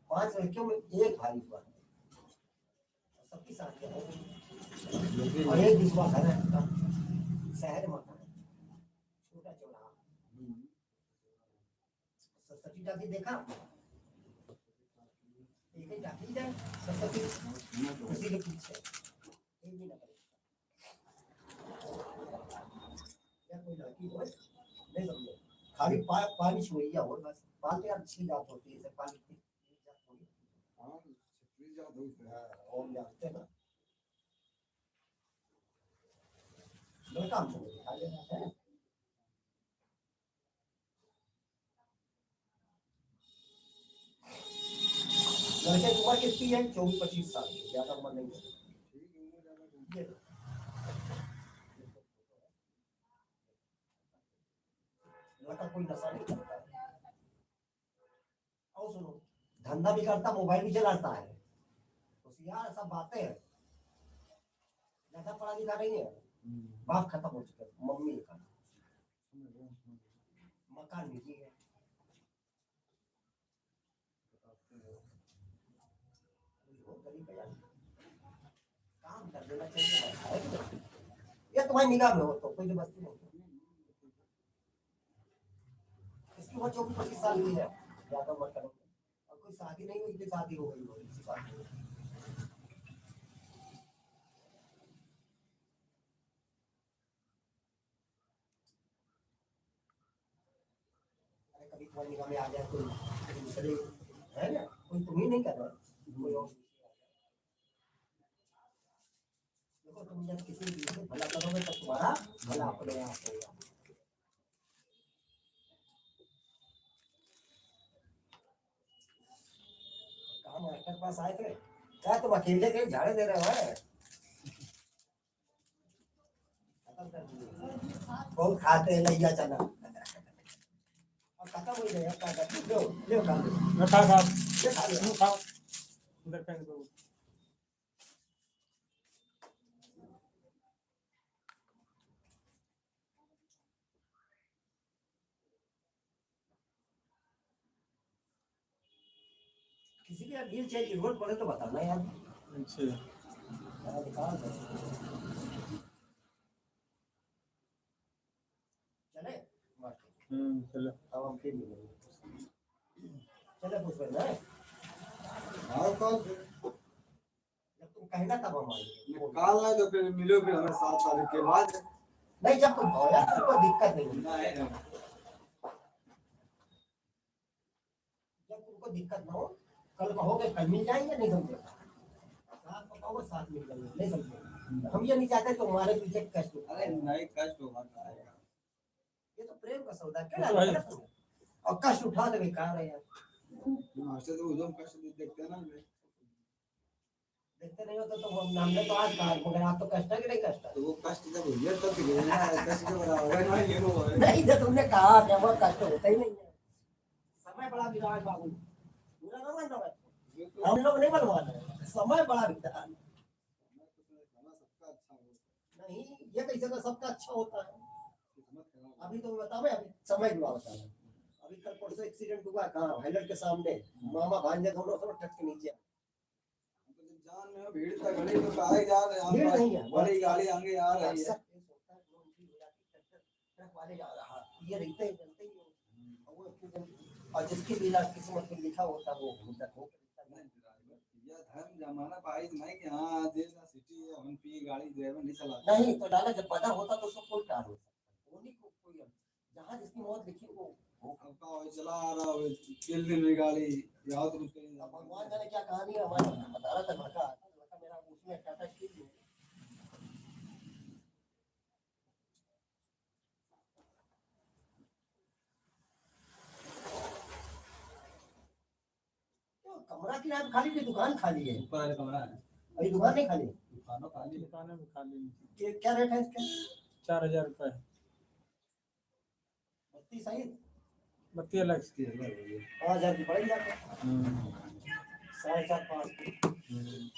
5 लड़कियों में एक भाई हुआ सबकी शादी है और एक दूसरा घर है उसका, शहर मकान छोटा चौराहा सरस्वती जाति देखा एक ही जाति है सरस्वती उसी के पीछे एक भी ना करे या कोई लड़की हो नहीं समझे, खाली पानी छुइया हो बस पालते यार अच्छी जात होती है, पानी की जात होगी हाँ छत्तीस जात हो और जानते ना लड़का हमको दिखा देना है। लड़के की उम्र कितनी है? 24-25 साल की, ज्यादा उम्र नहीं है। ये लड़का कोई नशा नहीं करता है और सुनो धंधा भी करता, मोबाइल भी चलाता है, होशियार सब बातें हैं, ज्यादा पढ़ा लिखा नहीं है, बाप खत्म हो चुका है, मम्मी का मकान निजी है, गरीब है यार, काम कर देना चाहिए या तुम्हारी निगाह में हो तो कोई जबरदस्ती नहीं, इसकी उम्र 24-25 साल की है, ज्यादा उम्र करो और कोई शादी नहीं हुई थी, शादी हो गई हो इसी बात में। अरे कभी तुम्हारी निगाह में आ जाए कोई दूसरे है ना, कोई तुम ही नहीं कर रहा कोई और देखो, तुम जब किसी दूसरे भला करोगे तो तुम्हारा भला अपने आप होगा। काम डॉक्टर पास आए थे, क्या तुम अकेले के झाड़े दे रहे हो? खत्म कर दिए, बहुत खाते हैं लैया चना और खत्म वही नहीं है, लो ले खा लो, मैं खा खा ले खा लो। खाओ उधर फेंक दो। किसी की यार डील चाहिए, जरूरत पड़े तो बताना यार। अच्छा यार निकाल दो। चले चलो अब हम फिर मिलेंगे। चले पुष्कर ना, हाँ कल जब तुम कहना तब हम आएंगे। निकाल ना तो फिर मिलो फिर हमें 7 तारीख के बाद। नहीं जब तुम कहो यार, कोई दिक्कत नहीं है। नहीं जब तुमको दिक्कत ना हो, कल कहोगे कल मिल जाएंगे, नहीं समझे साथ को कहोगे साथ मिल जाएंगे, नहीं समझे। हम ये नहीं चाहते कि हमारे पीछे कष्ट हो। अरे नहीं कष्ट होगा तो आएगा। ये तो प्रेम का सौदा है, वो क्या तो डालेंगे है। ना तुम्हें? और कष्ट उठा तो बेकार है यार। मास्टर तो उधम कष्ट देखते हैं ना हमें। देखते नहीं हो तो हमने तो आज कहा, मगर आप तो कष्ट है कि नहीं कष्ट है? तो वो कष्ट जब हुई है तब दिखेगा ना, कष्ट के बराबर है ना ये वो है। नहीं जो तुमने कहा कि वो कष्ट होता ही नहीं है। समय बड़ा विराट बाबू, पूरा ना मानना है। हम लोग नहीं बनवाना है, समय बड़ा विराट। सबका अच्छा हो। नहीं ये कैसे का सबका अच्छा होता है? किस्मत खराब अभी तो बताओ, अभी समय जुड़ा होता है। अभी कल परसों एक्सीडेंट हुआ कहाँ, हाईलैंड के सामने, मामा भांजे दोनों सब ट्रक के नीचे। तो जब जान में हो, भीड़ तक घड़ी तो काहे जा रहे हैं भीड़ आप? नहीं है, बड़ी गाड़ी आगे आ रही है। सब केस होता है, जो उनकी हो जाती है, ट्रक वाले जा रहा, ये रहते हैं चलते ही हैं। और वो एक्सीडेंट, और जिसकी भी किस्मत में लिखा होता है वो होता है। ये धर्म जमाना पाई नहीं कि हाँ देश ना सिटी है, हम पी गाड़ी ड्राइवर नहीं चलाते। नहीं तो डाला जब पता होता तो उसको कोई टाल नहीं सकता, उन्हीं को कोई जहाँ जिसकी मौत लिखी वो अब का हो चला आ रहा हो तेल दिन में गाड़ी यहाँ तो रुक अब भगवान जाने क्या कहानी है हमारे, बता रहा था लड़का, लड़का मेरा उसमें टाटा स्टील में। क्यों, कमरा किराया खाली की दुकान खाली है? ऊपर वाला कमरा है, अभी दुकान नहीं खाली? दुकानों खाली है। दुकानें भी खाली नहीं। ये क्या रेट है इसका? 4000 रुपये। बत्ती सही, 32 अलग से। 5,000 की पड़ेगी आपको, हम्म, 4.5 5। हम्म।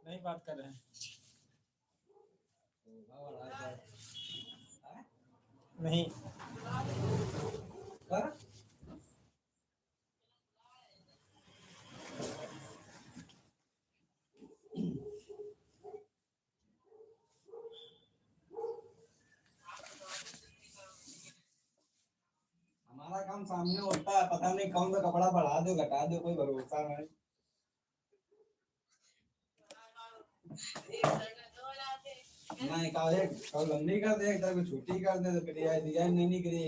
नहीं बात कर रहे हैं। शोभा बढ़ा है। नहीं कर हमारा काम सामने होता है, पता नहीं कौन सा कपड़ा बढ़ा दो घटा दो, कोई भरोसा नहीं। नहीं कल लंबी कर दे, इधर को छोटी कर दे, तो फिर डिजाइन नहीं निकली।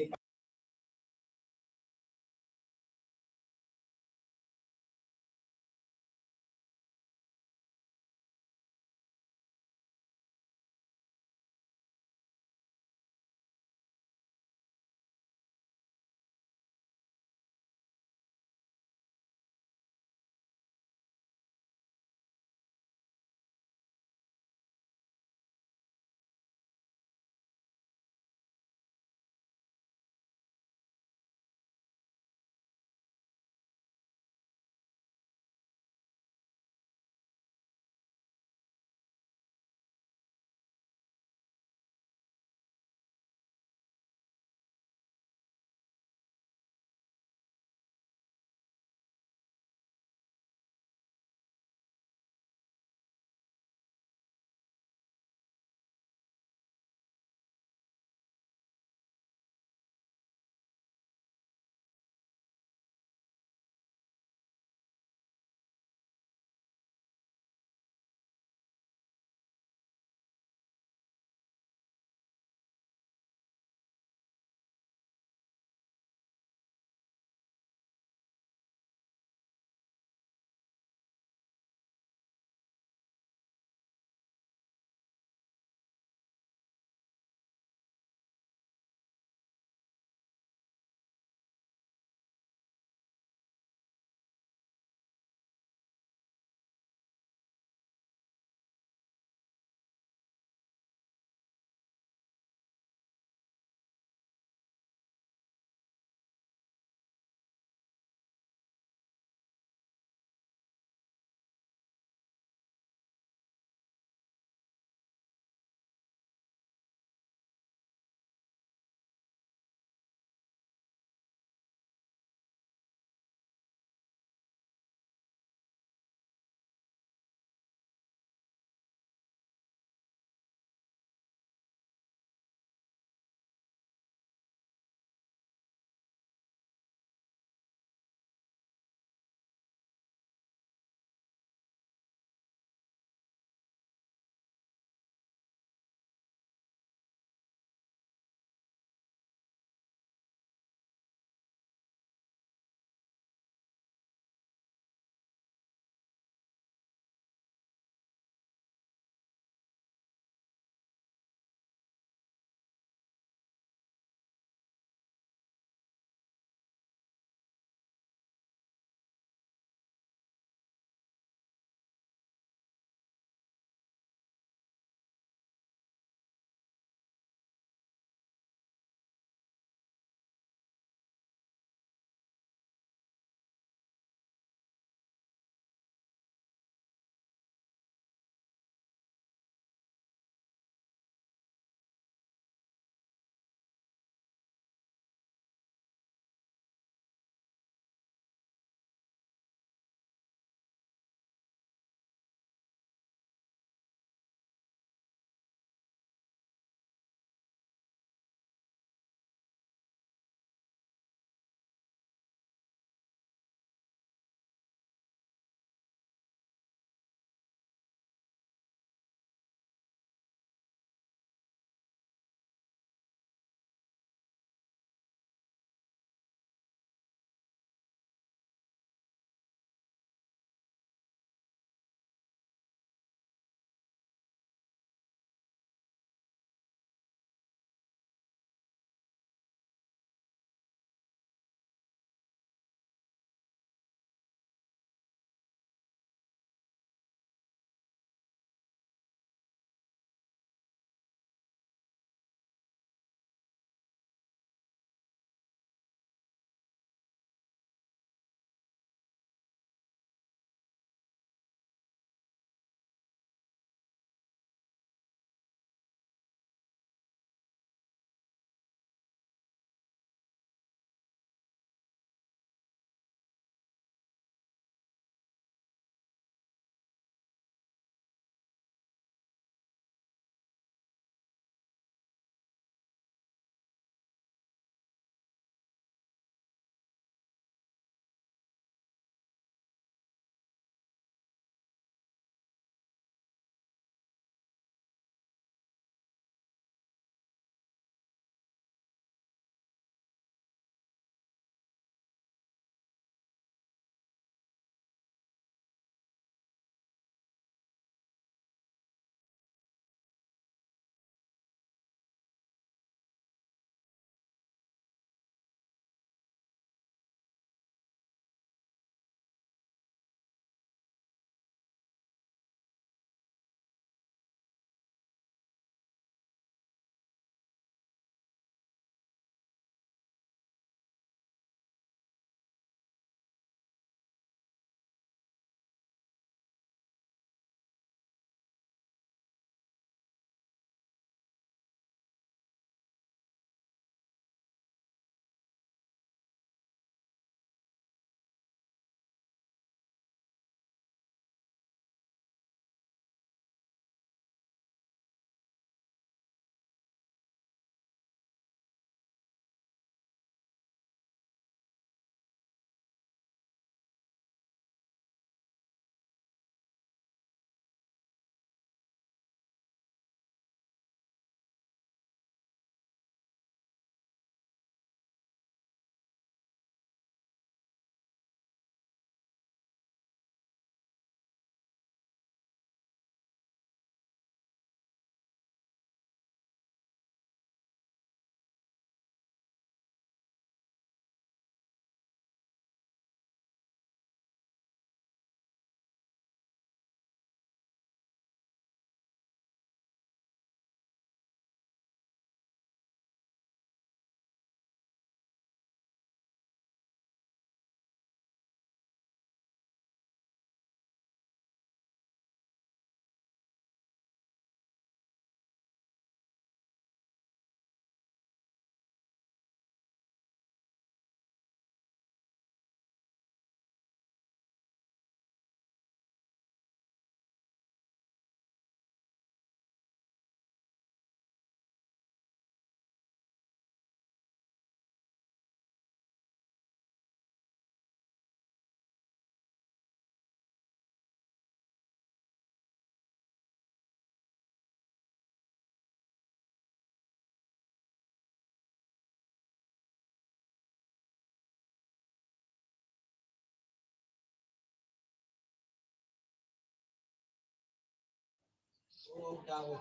वो क्या वो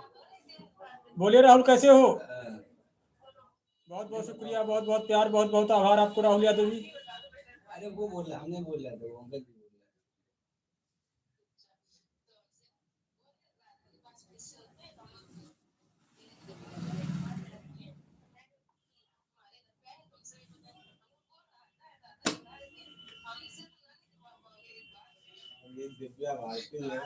बोलिए राहुल, कैसे हो? अ, बहुत बहुत शुक्रिया, बहुत बहुत प्यार, बहुत बहुत आभार आपको राहुल यादव जी। अरे वो बोल रहा हमने बोल रहा था वो अंकल जी बोल रहे हैं। ये दिव्या भारती है।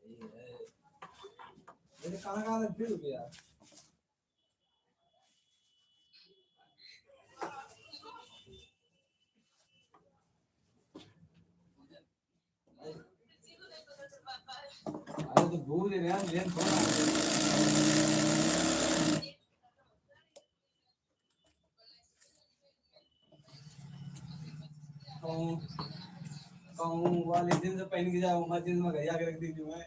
ये है। मेरे कहाँ कहाँ से फिर गया अरे तो भूल रहे हैं लेन थोड़ा कहूँ कहूँ वाले दिन से पहन के जाऊँ मस्जिद में गया के रख दीजिए मैं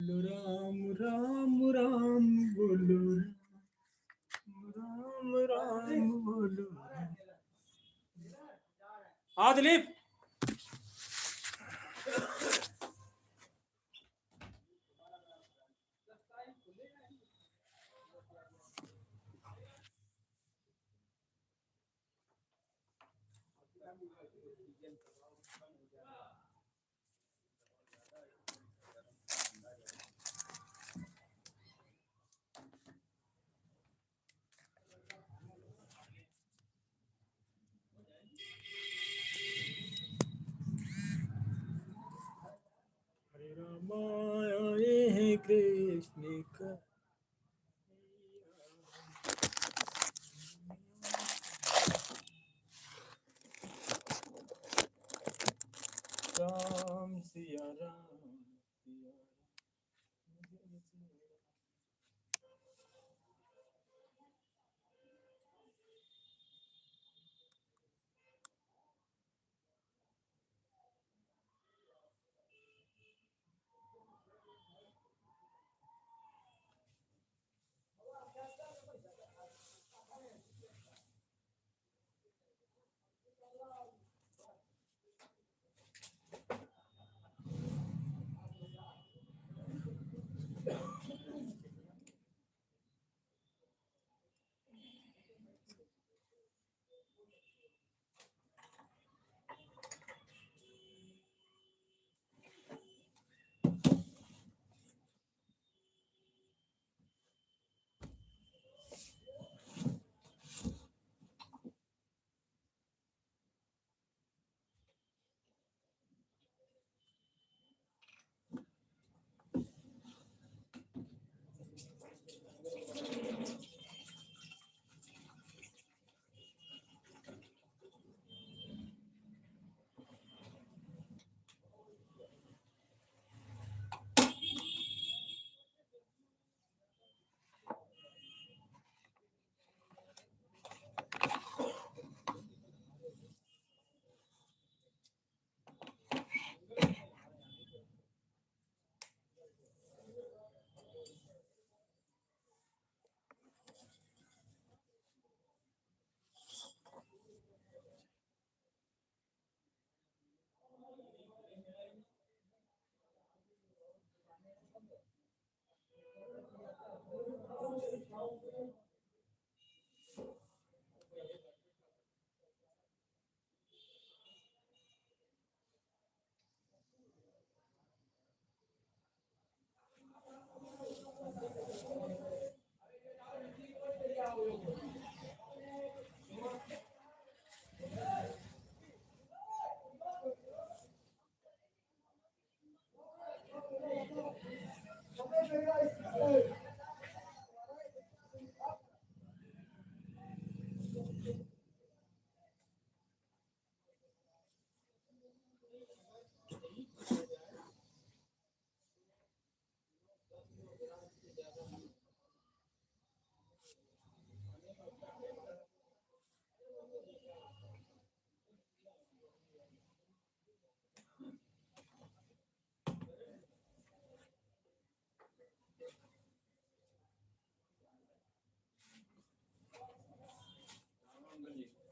बोलो राम राम राम बोलो राम राम बोलो हाँ दिलीप हरे रामायणे हे कृष्ण का राम सिया राम सिया राम।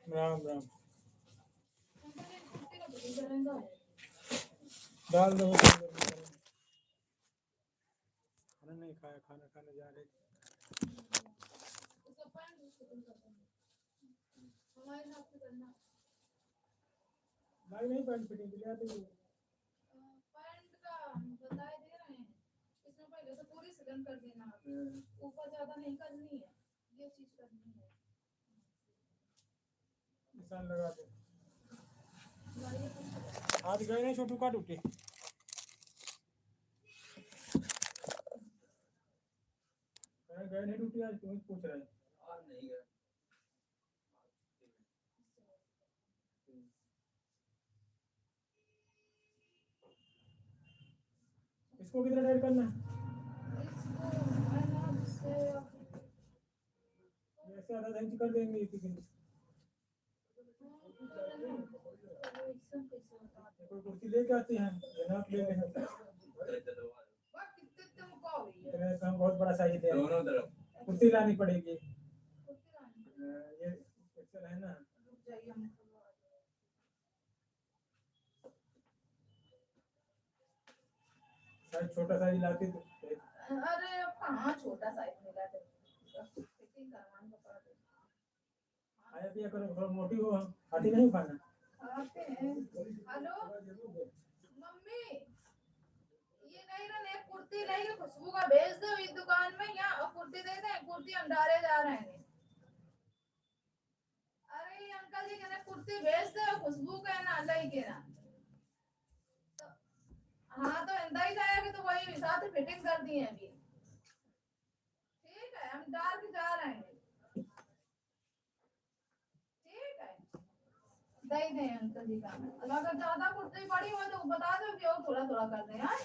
राम राम डाल दो खाना नहीं खाया खाना खाने जा रहे थे भाई नहीं पैंट फिटिंग के लिए आते हो पैंट का बता दे रहे हैं इसमें पहले तो पूरी सिलन कर देना ऊपर ज्यादा नहीं करनी है ये चीज करनी है निशान लगा दे आज गए नहीं छोटू का ड्यूटी गए नहीं ड्यूटी आज तुम पूछ रहे हैं आज नहीं गए इसको कितना टाइट करना है ऐसे आधा इंच कर देंगे एक ही कोई कुर्सी लेके आते हैं जनाब ले लेंगे है। तो हम बहुत बड़ा साइज दे दोनों तरफ कुर्सी लानी पड़ेगी। कुर्ती लानी है। ये एक्सेल है ना। रुक जाइए हम खुलवा दें। साइज छोटा साइज लाती तो अरे अब कहाँ छोटा साइज मिला है, फिटिंग करवाने को पड़ गई। आया पिया करो, थोड़ा मोटी हो, खाती नहीं खाना। आते हैं। हेलो मम्मी, ये नहीं ना एक कुर्ती नहीं है, खुशबू का भेज दो इस दुकान में, यहाँ कुर्ती दे दें, कुर्ती हम डाले जा रहे हैं। अरे ये अंकल जी कहने कुर्ती भेज दो, खुशबू का है ना लई के ना। तो हाँ तो इंदा ही जाएगी तो वही साथ फिटिंग कर दी है अभी। ठीक है हम डाल के जा रहे हैं। ठीक है दे दें अंकल जी का। अगर ज्यादा कुर्ती पड़ी हो तो बता दो कि और थोड़ा थोड़ा कर दें। हाँ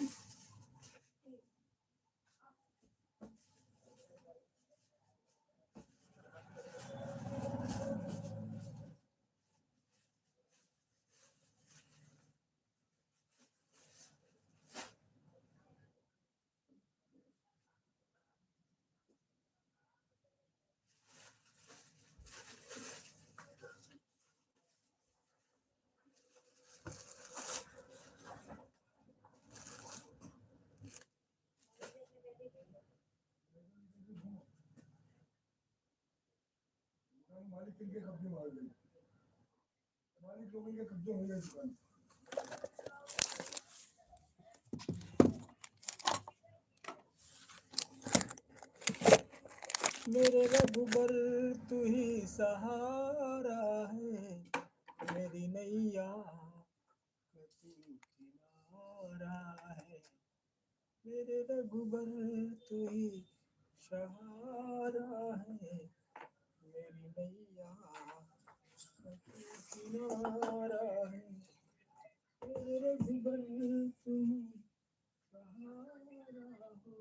मालिक इनके कब्जे मार गए, मालिक लोग इनके कब्जे हो गए दुकान। मेरे रघुबर तू ही सहारा है, मेरी नैया का तू किनारा है। मेरे रघुबर तू ही सहारा है, मेरी नैया का तू किनारा है। मेरे रघुबर तू ही सहारा हो।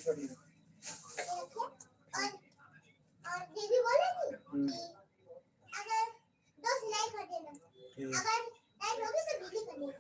और दीदी बोलेगी कि अगर 2 सिलाई कर देना, अगर टाइट होगी तो ढीली कर देना।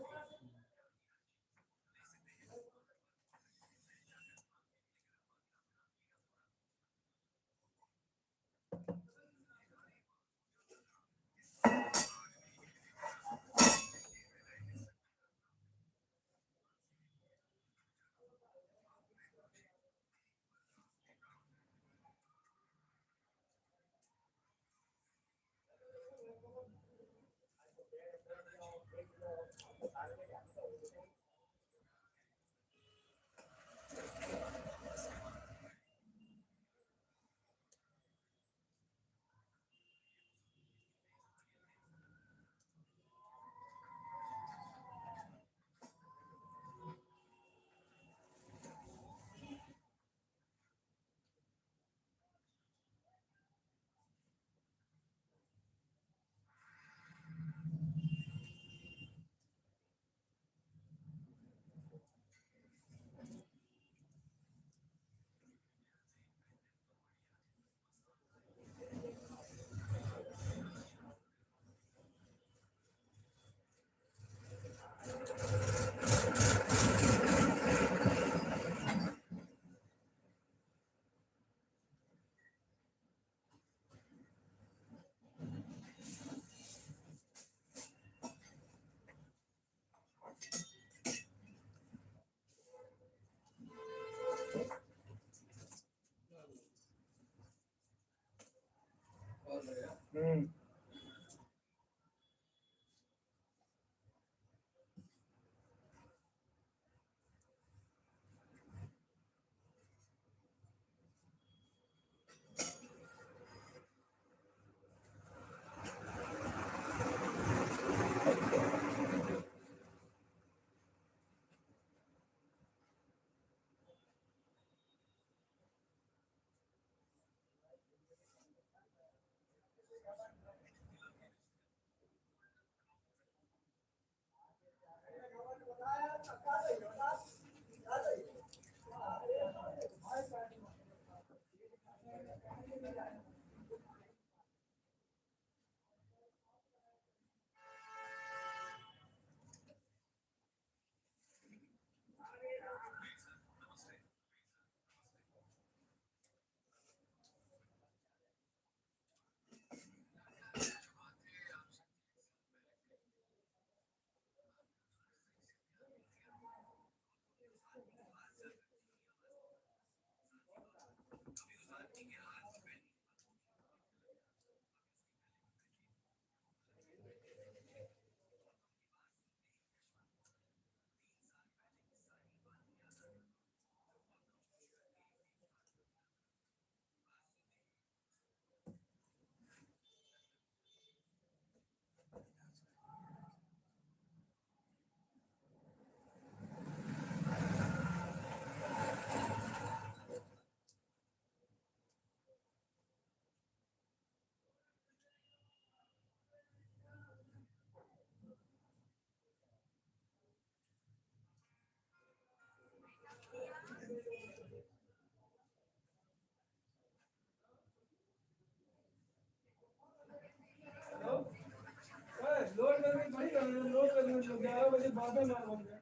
लोड करने थोड़ी करना, लोड करने 11 बजे बाद में मार बन गया।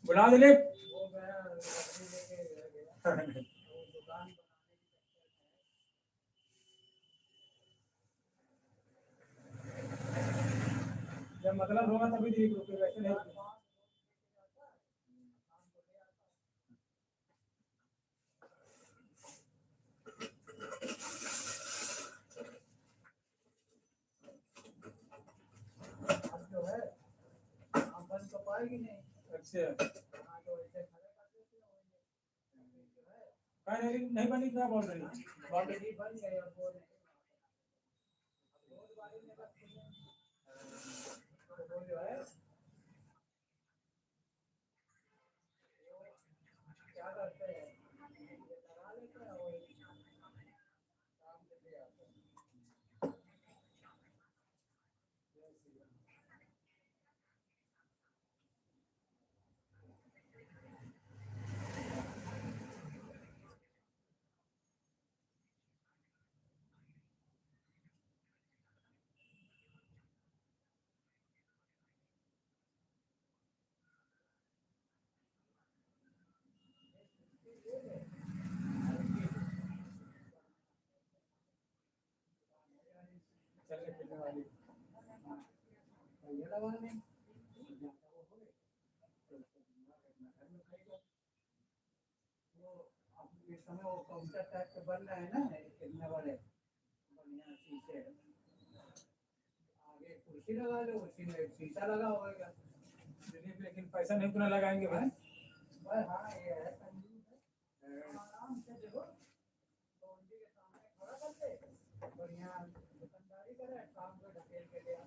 बुला दिलीप जब मतलब होगा तभी दिलीप रुकेगा, ऐसे नहीं रुकेगा। आएगी नहीं। अच्छा हाँ, तो ऐसे खड़े कर देते हैं, वही जो है, कह रही नहीं बनी, क्या बोल रही? बाउंड्री बन गई और वो नहीं। रोड वाले ने बस तो वो जो है क्या करते हैं, ये लगा लेते हैं और काम के लिए आते हैं। चलने फिरने वाली। ये लगाने वो हो गए तो घर में खाएगा। वो अब इस समय वो काउंटर टाइप के बन रहे हैं ना, कितने बड़े बढ़िया शीशे, आगे कुर्सी लगा लो, उसी में एक शीशा लगा होगा। लेकिन पैसा नहीं उतना लगाएंगे भाई। बस हाँ, ये है कंजूस है, आराम से देखो, बाउंड्री के सामने खड़ा कर दे, बढ़िया दुकानदारी करे, काम को ढकेल के ले आ।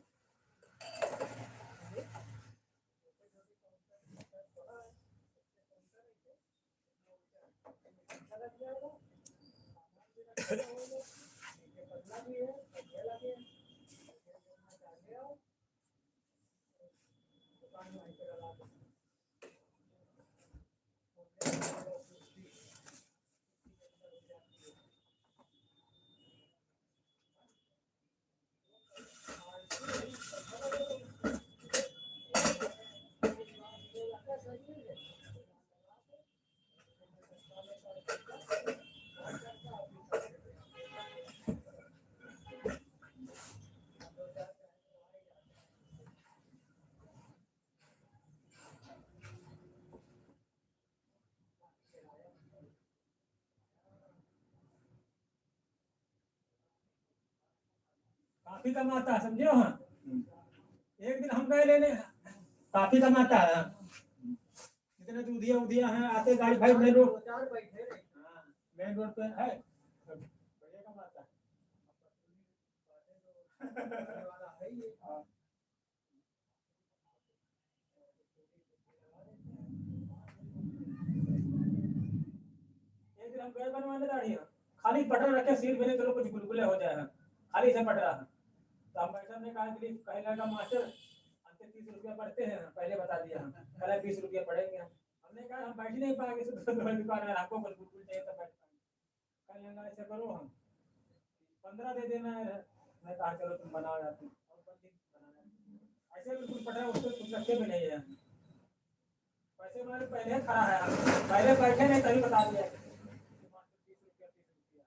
लग जाएगा, सामान भी रख जाओगे, नीचे पतला भी है, पतले लगे हैं, ले आओ, दुकान में ऐसे लगा दो। काफी कमाता है, समझे हो? हाँ, एक दिन हम गए लेने, काफी कमाता है। इतने दूधिया उधिया हैं, आते गाड़ी भाई मेन रोड, चार बैठे रहे, मेन रोड पे है, बढ़िया कमाता है। वाला है ये। एक दिन हम गए बनवाने दाढ़ियाँ, खाली बटन रखे सीट में, चलो कुछ गुलगुले हो जाए, खाली से बट रहा है। तो हम मैडम ने कहा कि कहे लगा मास्टर हमसे 30 रुपया पड़ते हैं, पहले बता दिया, हम कल 20 रुपया पड़ेंगे। हमने कहा हम बैठ नहीं पाएंगे, दुकान है, आपको कुछ गुलगुल चाहिए तो बैठ पाएंगे। कल लगा ऐसे करो, हम 15 दे देना है। मैं कहा चलो तुम बनाओ यार, तुम और बनाना ऐसे बिल्कुल पटा, उसको कुछ रखे भी नहीं है। पैसे हमारे पहले खड़ा है, पहले बैठे नहीं तभी बता दिया 20 रुपया 30 रुपया।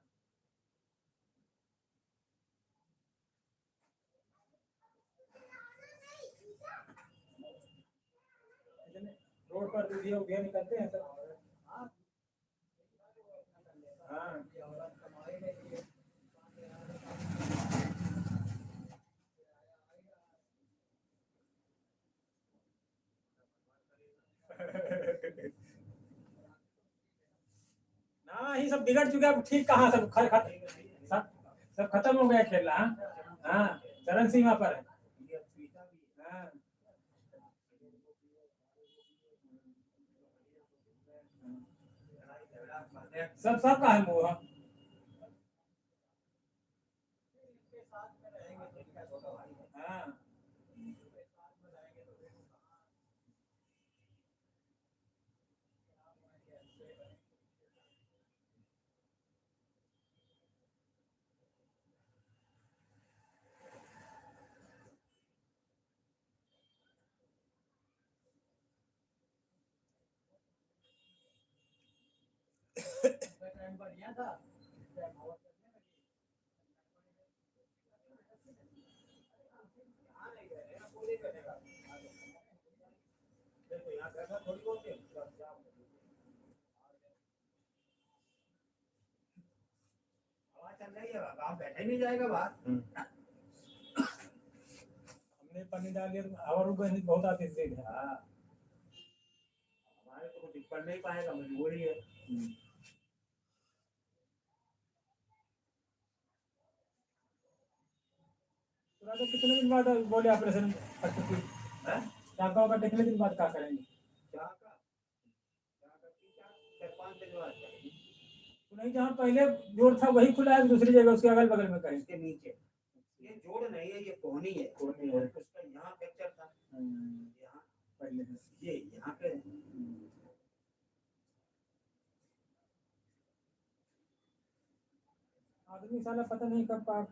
रोड पर दूधिया उधिया निकलते हैं सब। हाँ ये औरत कमाई नहीं है। ना ही सब बिगड़ चुका, अब ठीक कहाँ, सब सब खत्म हो गया खेल। हाँ हाँ, चरण सीमा पर है। हाँ सब का है वो। हाँ टाइम बढ़िया था, चल रही है, आप बैठे नहीं जाएगा बाहर। हमने पानी डाल दिया, हवा रुक गई, बहुत आती थी। हाँ अरे तो कुछ पढ़ नहीं पाएगा, मजबूरी है। तो राजा कितने दिन बाद बोले ऑपरेशन करके फिर टाका का कितने दिन बाद क्या करेंगे? चार पाँच दिन बाद करेंगे। तो नहीं, जहाँ पहले जोड़ था वही खुला है, दूसरी जगह उसके अगल बगल में कहीं? इसके नीचे ये जोड़ नहीं है, ये कोहनी है। कोहनी है। उसका यहाँ फ्रैक्चर था, यहाँ पहले ये यहाँ पे। आदमी साला पता नहीं कब का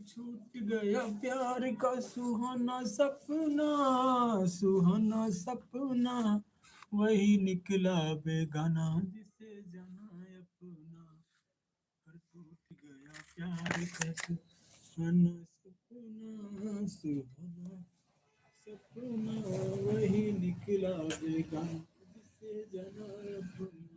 छूट गया प्यार का सुहाना सपना, सुहाना सपना, वही निकला बेगाना जिसे जाना अपना। पर टूट गया प्यार का सुहाना सपना, सुहाना सपना, वही निकला बेगाना जिसे जाना अपना।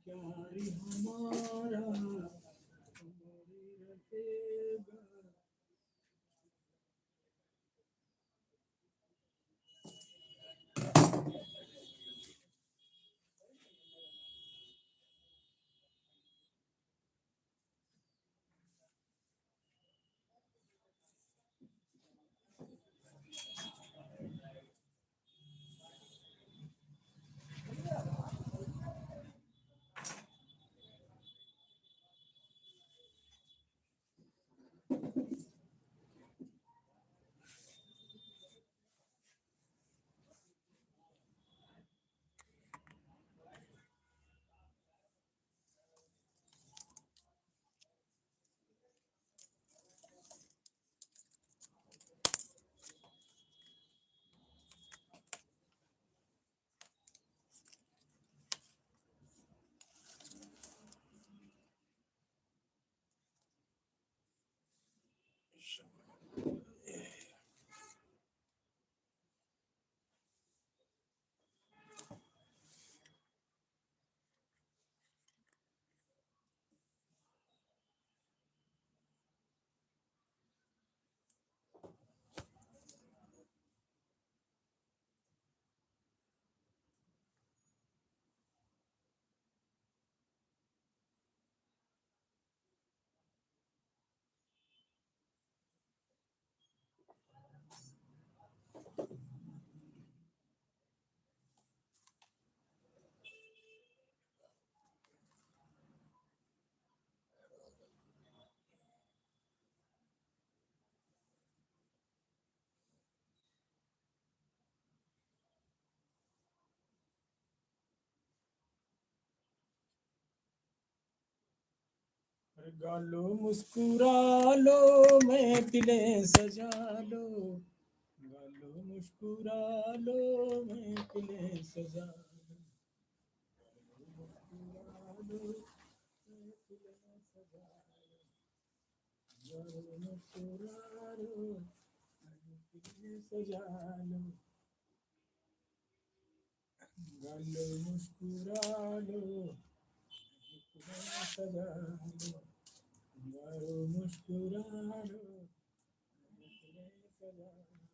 प्यार हमारा अमर रहेगा। गालो मुस्कुरा लो महफिलें सजा लो, गालो मुस्कुरा लो महफिलें सजा लो, मुस्कुरा लो महफिलें सजा लो, गालो मुस्कुरा लो महफिलें सजा लो, गालो मुस्कुरा लो महफिलें सजा लो, गालो मुस्कुरा लो महफिलें सजा लो।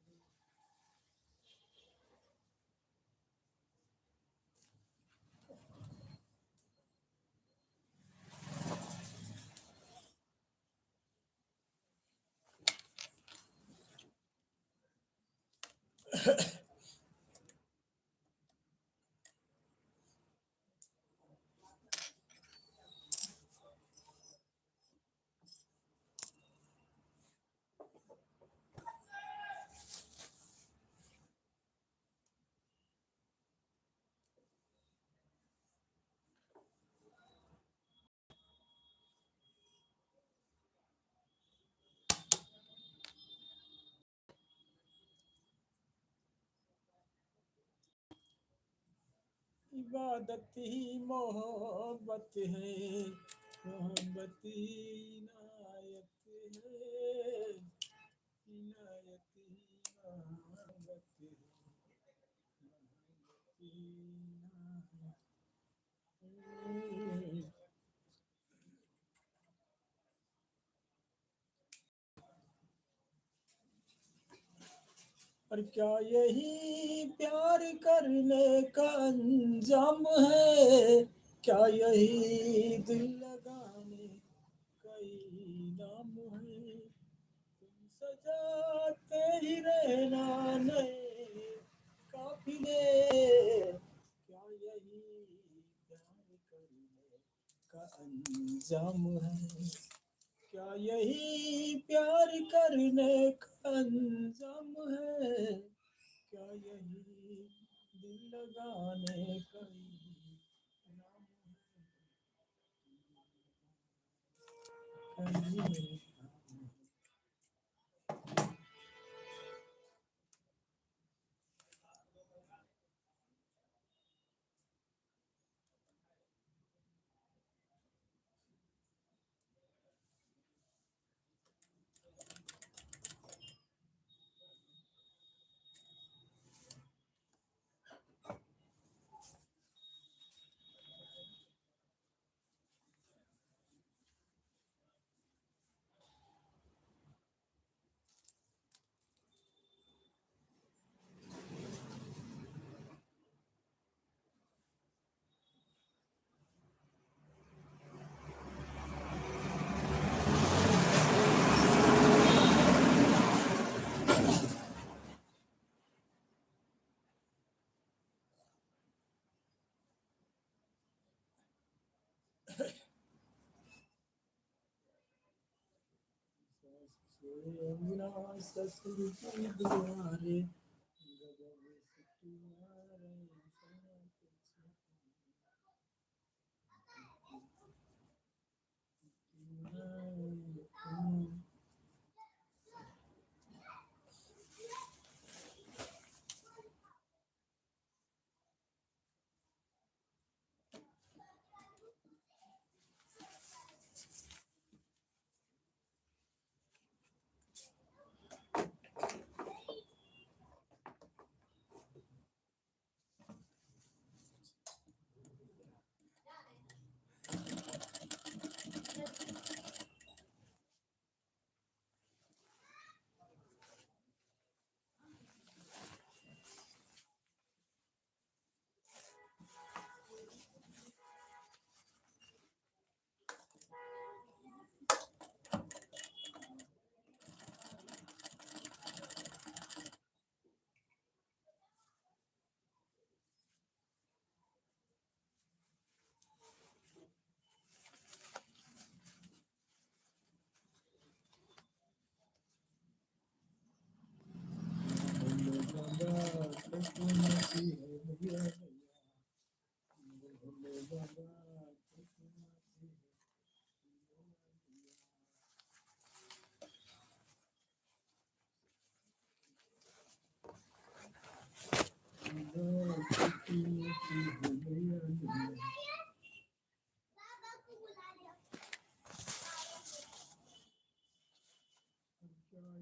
इबादत ही मोहब्बत है, मोहब्बत ही इनायत है, इनायत ही मोहब्बत है, मोहब्बत ही इनायत है। और क्या यही प्यार करने का अंजाम है, क्या यही दिल लगाने का इनाम है, तुम सजाते ही रहना नए काफिले, क्या यही प्यार करने का अंजाम है, क्या यही प्यार करने का अंजाम है, क्या यही दिल लगाने का नाम है। ससुर की दुआरे गगन सितारे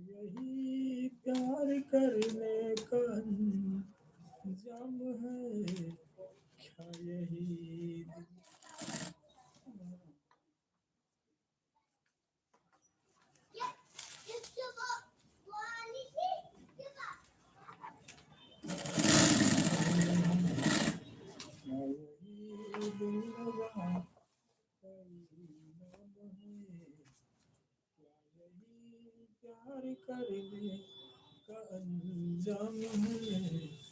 यही प्यार करने का अंजाम है, क्या यही दिल लगा प्यार करने का अंजाम है।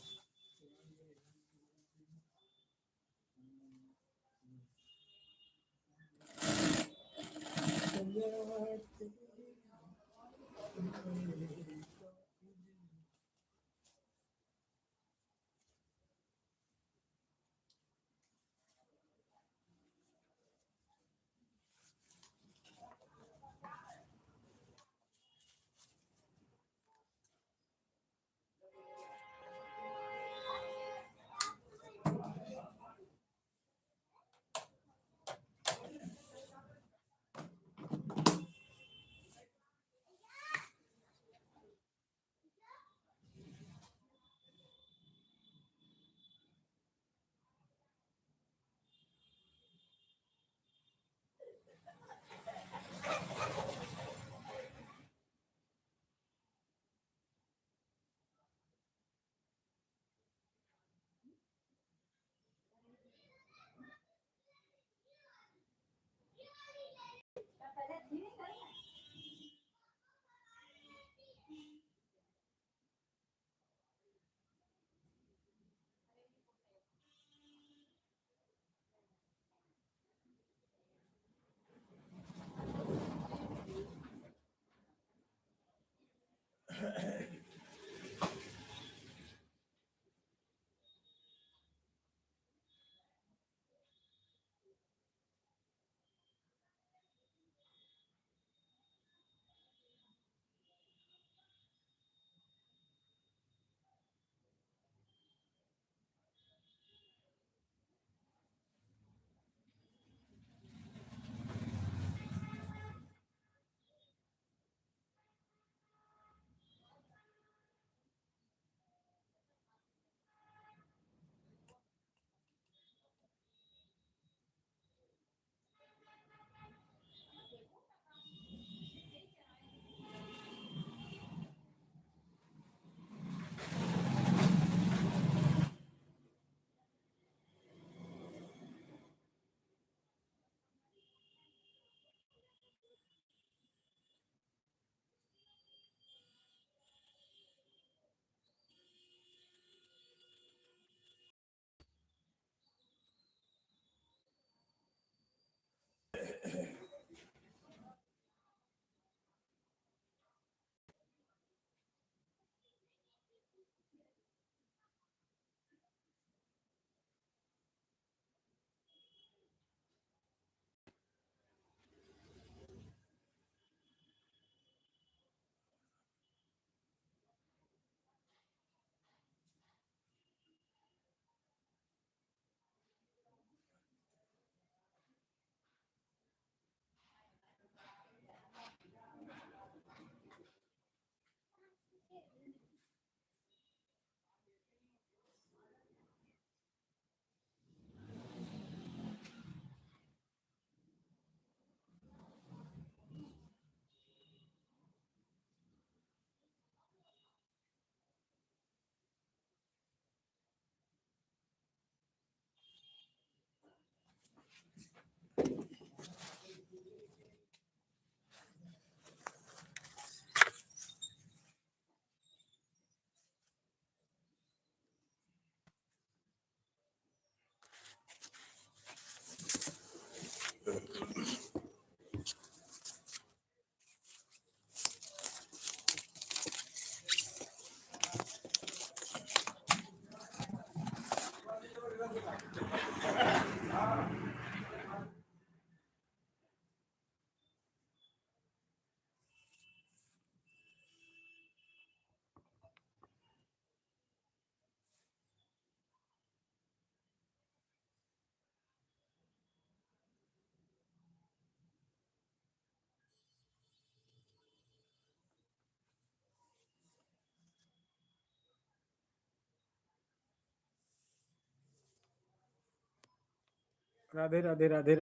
राधे राधे राधे।